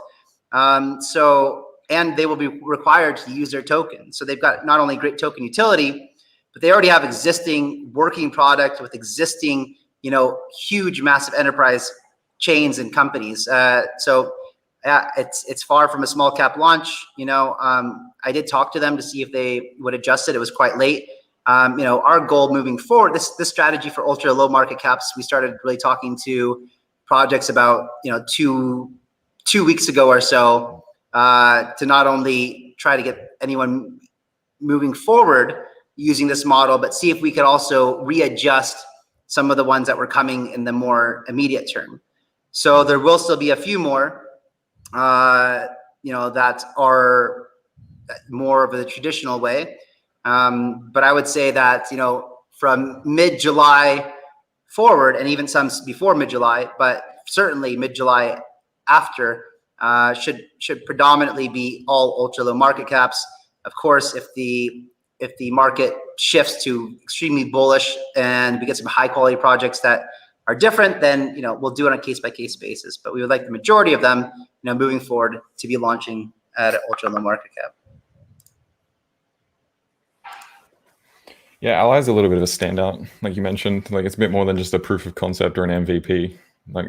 And they will be required to use their token. So they've got not only great token utility, but they already have existing working product with existing, huge, massive enterprise chains and companies. So yeah, it's far from a small cap launch. I did talk to them to see if they would adjust it. It was quite late. Our goal moving forward, this strategy for ultra low market caps, we started really talking to projects about, 2 weeks ago or so, to not only try to get anyone moving forward using this model, but see if we could also readjust some of the ones that were coming in the more immediate term. So there will still be a few more, that are more of the traditional way. But I would say that, from mid-July forward, and even some before mid-July, but certainly mid-July after, should predominantly be all ultra low market caps. Of course, if the market shifts to extremely bullish and we get some high quality projects that are different, then we'll do it on a case by case basis. But we would like the majority of them, moving forward, to be launching at an ultra low market cap. Yeah, Ally is a little bit of a standout, like you mentioned. Like, it's a bit more than just a proof of concept or an MVP. Like,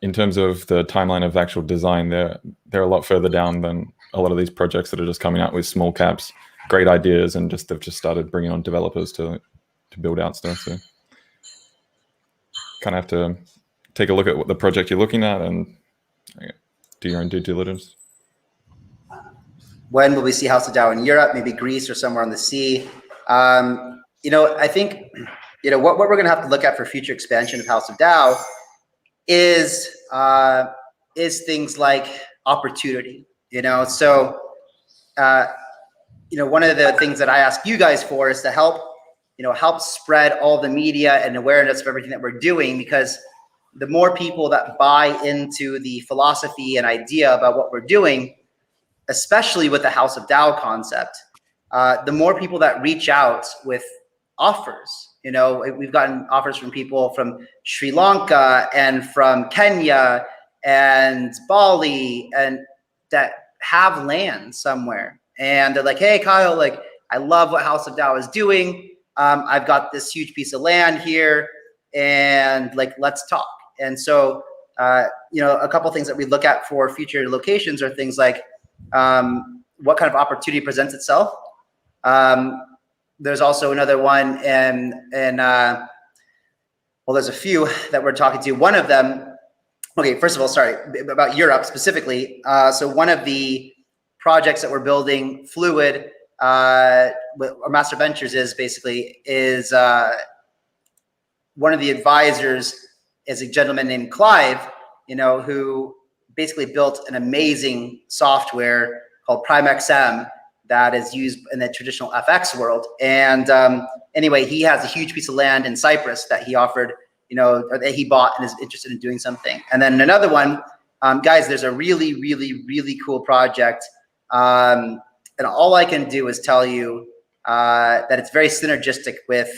in terms of the timeline of actual design, they're a lot further down than a lot of these projects that are just coming out with small caps, great ideas, and they've just started bringing on developers to build out stuff. So kind of have to take a look at what the project you're looking at and do your own due diligence. When will we see House of DAO in Europe? Maybe Greece or somewhere on the sea. I think, what we're going to have to look at for future expansion of House of DAO is things like opportunity. So one of the things that I ask you guys for is to help spread all the media and awareness of everything that we're doing, because the more people that buy into the philosophy and idea about what we're doing, especially with the House of DAO concept, the more people that reach out with offers. We've gotten offers from people from Sri Lanka and from Kenya and Bali, and that have land somewhere. And they're like, hey, Kyle, like, I love what House of DAO is doing. I've got this huge piece of land here, and like, let's talk. And so, a couple of things that we look at for future locations are things like, what kind of opportunity presents itself. There's also another one, and there's a few that we're talking to. One of them, okay, first of all, sorry, about Europe specifically. So one of the projects that we're building, Fluid, or Master Ventures is one of the advisors is a gentleman named Clive, who basically built an amazing software called PrimeXM that is used in the traditional FX world. And anyway, he has a huge piece of land in Cyprus that he offered, or that he bought and is interested in doing something. And then another one, guys, there's a really, really, really cool project. And all I can do is tell you that it's very synergistic with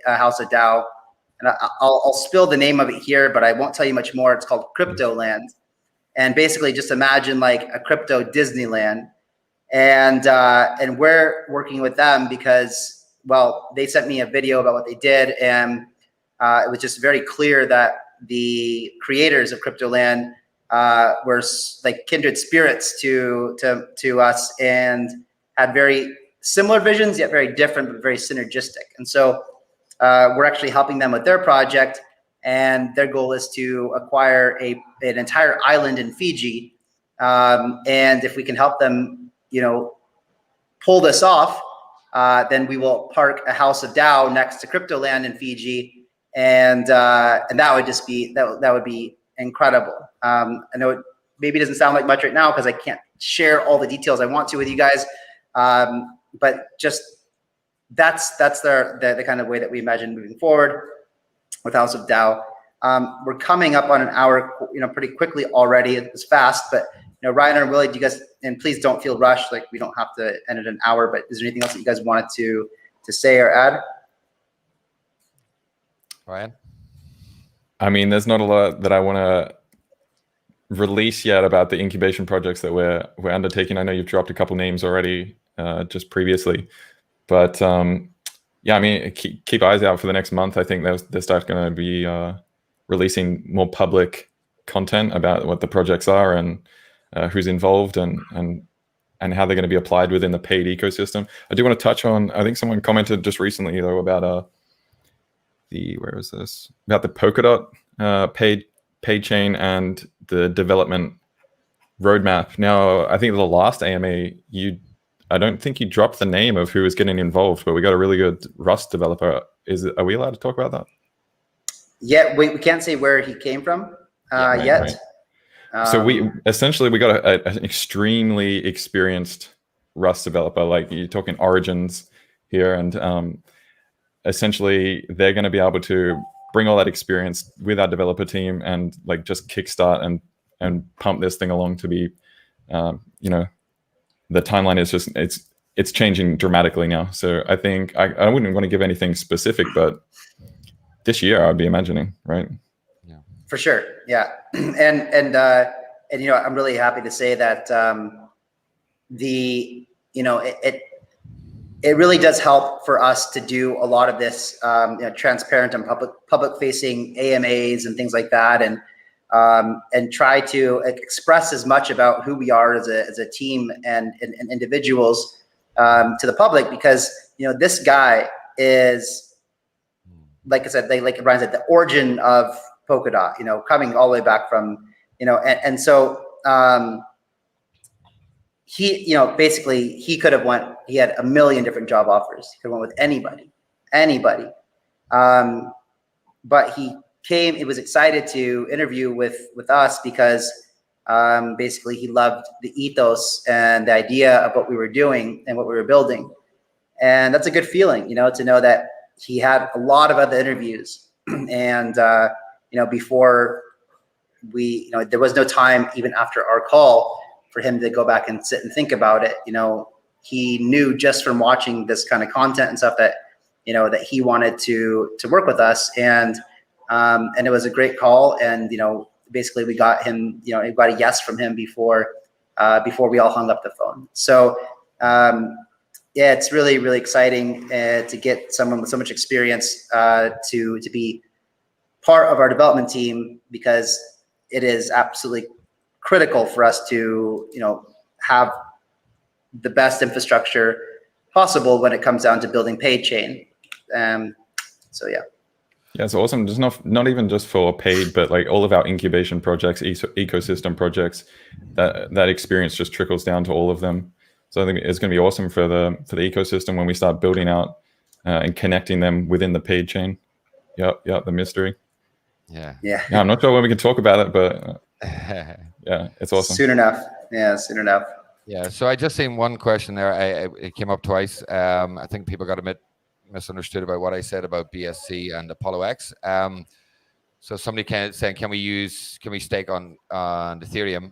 House of DAO. And I'll spill the name of it here, but I won't tell you much more. It's called Crypto Land. And basically just imagine like a crypto Disneyland. And we're working with them because, well, they sent me a video about what they did, and it was just very clear that the creators of Cryptoland were like kindred spirits to us, and had very similar visions, yet very different, but very synergistic. And so we're actually helping them with their project, and their goal is to acquire an entire island in Fiji. And if we can help them, pull this off, then we will park a House of DAO next to Cryptoland in Fiji, and that would just be that would be incredible. I know it maybe doesn't sound like much right now because I can't share all the details I want to with you guys, but just that's the kind of way that we imagine moving forward with House of DAO. We're coming up on an hour, pretty quickly already. It's fast, but Ryan or Willy, do you guys, and please don't feel rushed, like we don't have to end at an hour, but is there anything else that you guys wanted to say or add? Ryan? I mean, there's not a lot that I want to release yet about the incubation projects that we're undertaking. I know you've dropped a couple names already just previously, but yeah, I mean, keep eyes out for the next month. I think they're start going to be releasing more public content about what the projects are and who's involved and how they're going to be applied within the paid ecosystem. I do want to touch on, I think someone commented just recently though about about the Polkadot paid chain and the development roadmap. Now, I think the last AMA, I don't think you dropped the name of who was getting involved, but we got a really good Rust developer. Are we allowed to talk about that? Yeah, we can't say where he came from yet. Right. So we got an extremely experienced Rust developer. Like, you're talking Origins here, and essentially they're going to be able to bring all that experience with our developer team and like just kickstart and pump this thing along to be, the timeline is just it's changing dramatically now. So I think I wouldn't want to give anything specific, but this year I'd be imagining, right? Yeah, for sure. Yeah, and I'm really happy to say that it really does help for us to do a lot of this transparent and public facing AMAs and things like that, and try to express as much about who we are as a team and individuals to the public, because this guy is, like I said, like Brian said, the origin of Polkadot, coming all the way back from, and so he, basically he could have he had a million different job offers. He could have went with anybody. But he was excited to interview with us because basically he loved the ethos and the idea of what we were doing and what we were building. And that's a good feeling, to know that he had a lot of other interviews and, before there was no time even after our call for him to go back and sit and think about it. He knew just from watching this kind of content and stuff that, that he wanted to work with us. And it was a great call. And, basically we got him, we got a yes from him before we all hung up the phone. So, yeah, it's really, really exciting to get someone with so much experience to be part of our development team, because it is absolutely critical for us to, have the best infrastructure possible when it comes down to building paid chain. So yeah. Yeah, it's awesome. Just not even just for paid, but like all of our incubation projects, ecosystem projects, that experience just trickles down to all of them. So I think it's going to be awesome for the ecosystem when we start building out and connecting them within the paid chain. Yep, the mystery. Yeah. I'm not sure when we can talk about it, but yeah, it's awesome. Soon enough. Yeah, soon enough. Yeah. So I just seen one question there. It came up twice. I think people got a bit misunderstood about what I said about BSC and ApolloX. So somebody saying, can we stake on Ethereum?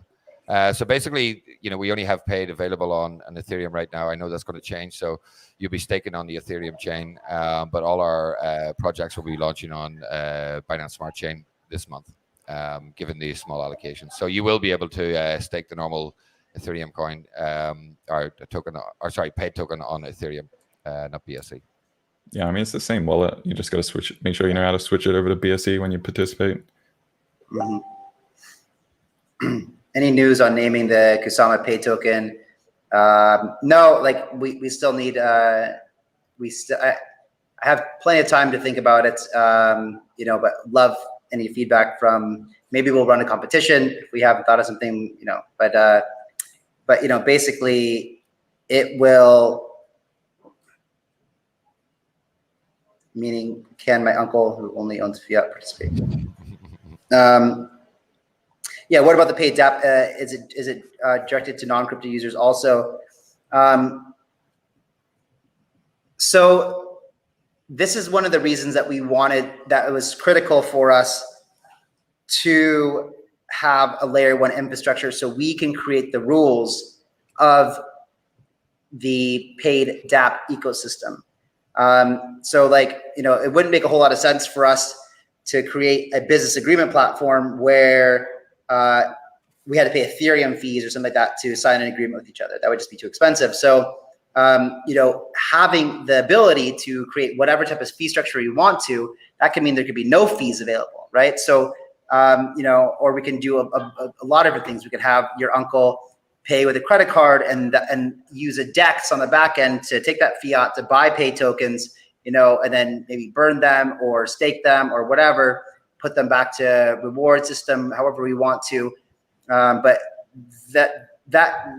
So basically, we only have paid available on Ethereum right now. I know that's going to change. So you'll be staking on the Ethereum chain, but all our projects will be launching on Binance Smart Chain this month, given the small allocations. So you will be able to stake the normal Ethereum coin or the token, paid token on Ethereum, not BSC. Yeah, I mean, it's the same wallet. You just got to make sure you know how to switch it over to BSC when you participate. Mm-hmm. Any news on naming the Kusama Pay token? No, like we still need, I have plenty of time to think about it, but love any feedback from, maybe we'll run a competition if we haven't thought of something, but basically it will, meaning can my uncle, who only owns fiat, participate? Yeah, what about the paid DApp? Is it directed to non-crypto users also? So this is one of the reasons that that it was critical for us to have a layer 1 infrastructure so we can create the rules of the paid DApp ecosystem. So it wouldn't make a whole lot of sense for us to create a business agreement platform where we had to pay Ethereum fees or something like that to sign an agreement with each other. That would just be too expensive. So, having the ability to create whatever type of fee structure you want to, that can mean there could be no fees available, right? So or we can do a lot of different things. We could have your uncle pay with a credit card and use a DEX on the back end to take that fiat to buy pay tokens, and then maybe burn them or stake them or whatever, put them back to reward system, however we want to. But that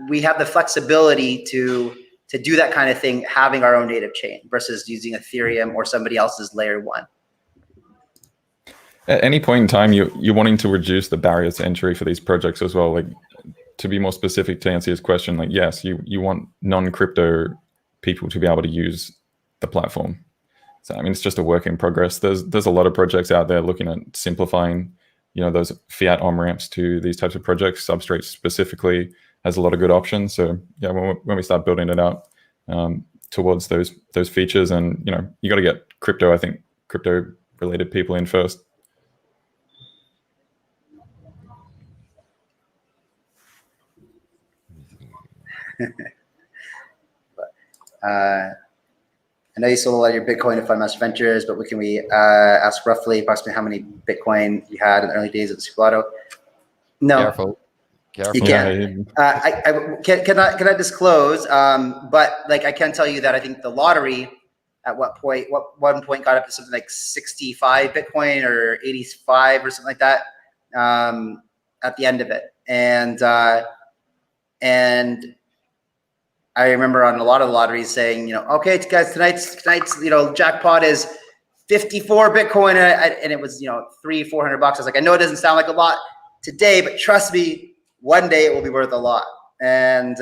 we have the flexibility to do that kind of thing, having our own native chain versus using Ethereum or somebody else's layer 1. At any point in time, you're wanting to reduce the barriers to entry for these projects as well. Like, to be more specific, to answer his question, like, yes, you want non-crypto people to be able to use the platform. So, I mean, it's just a work in progress. There's a lot of projects out there looking at simplifying, those fiat on-ramps to these types of projects. Substrate specifically has a lot of good options. So yeah, when we start building it out towards those features, and you got to get crypto related people in first. I know you sold a lot of your Bitcoin to fund Master Ventures, but can we ask roughly approximately how many Bitcoin you had in the early days of the Superlotto? No. Careful. You can't. I cannot disclose, but I can tell you that I think the lottery at one point got up to something like 65 Bitcoin or 85 or something like that at the end of it, and I remember on a lot of the lotteries saying, okay, guys, tonight's jackpot is 54 Bitcoin, and it was $300-400. I was like, I know it doesn't sound like a lot today, but trust me, one day it will be worth a lot. And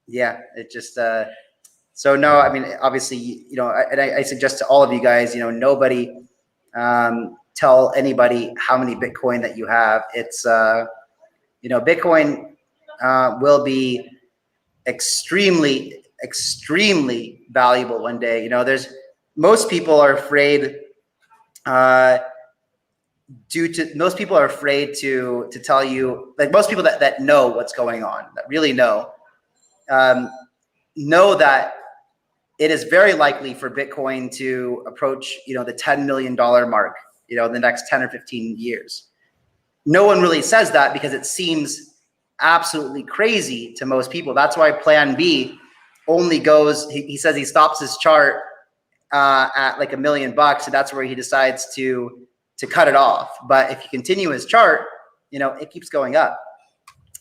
yeah, it just so no, I mean, obviously, and I suggest to all of you guys, nobody tell anybody how many Bitcoin that you have. It's Bitcoin will be extremely valuable one day. Most people are afraid to tell you, like, most people that know what's going on, that really know that it is very likely for Bitcoin to approach the $10 million mark in the next 10 or 15 years. No one really says that because it seems absolutely crazy to most people. That's why Plan B only goes, he says he stops his chart at like $1 million, and that's where he decides to cut it off. But if you continue his chart, it keeps going up.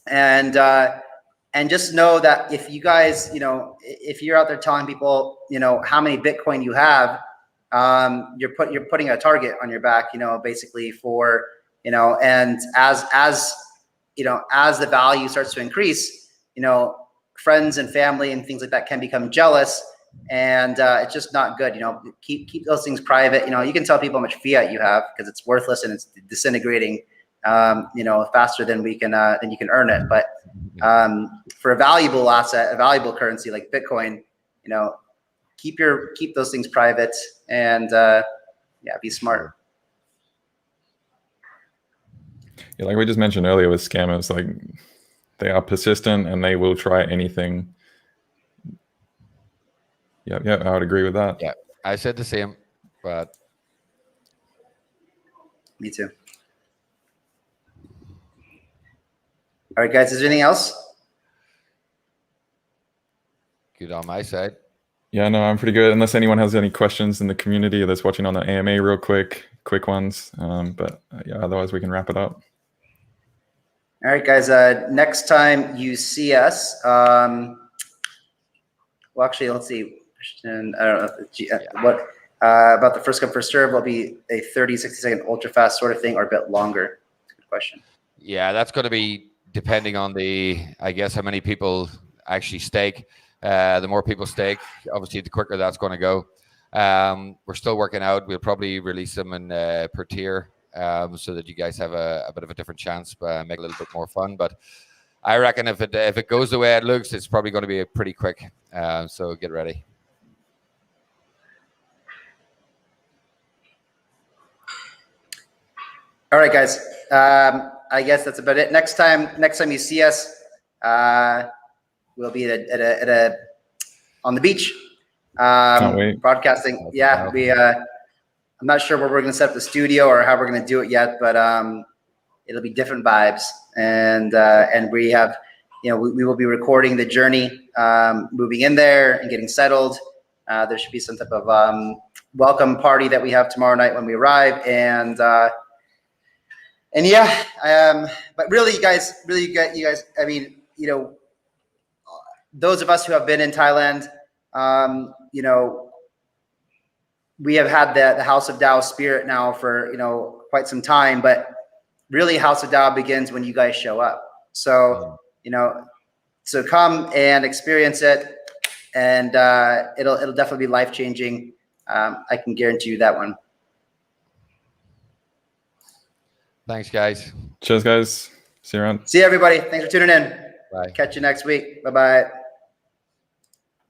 And just know that if you guys, if you're out there telling people, how many Bitcoin you have, you're putting a target on your back, basically for, and as the value starts to increase, friends and family and things like that can become jealous, and it's just not good. Keep those things private. You can tell people how much fiat you have because it's worthless and it's disintegrating, faster than you can earn it. But for a valuable asset, a valuable currency like Bitcoin, keep those things private, and be smart. Yeah, like we just mentioned earlier with scammers, like, they are persistent and they will try anything. Yeah, I would agree with that. Yeah, I said the same, but me too. All right, guys, is there anything else? good on my side. Yeah, no, I'm pretty good. Unless anyone has any questions in the community that's watching on the AMA, real quick ones. But yeah, otherwise we can wrap it up. All right, guys. Next time you see us, well, actually, let's see. I don't know what about the first come first serve. Will be a 30, 60-second ultra fast sort of thing, or a bit longer? That's a good question. Yeah, that's going to be depending on I guess, how many people actually stake. The more people stake, obviously, the quicker that's going to go. We're still working out. We'll probably release them in per tier. So that you guys have a bit of a different chance, but make it a little bit more fun. But I reckon if it goes the way it looks, it's probably going to be pretty quick. So get ready. All right, guys. I guess that's about it. Next time you see us, we'll be on the beach, Can't wait. broadcasting. Yeah, we. I'm not sure where we're going to set up the studio or how we're going to do it yet, but it'll be different vibes. And we have, we will be recording the journey, moving in there and getting settled. There should be some type of welcome party that we have tomorrow night when we arrive. And yeah, but really, you guys, I mean, those of us who have been in Thailand, we have had the House of DAO spirit now for, quite some time, but really House of DAO begins when you guys show up. So, so come and experience it, and it'll definitely be life-changing. I can guarantee you that one. Thanks, guys. Cheers, guys. See you around. See you, everybody. Thanks for tuning in. Bye. Catch you next week. Bye-bye.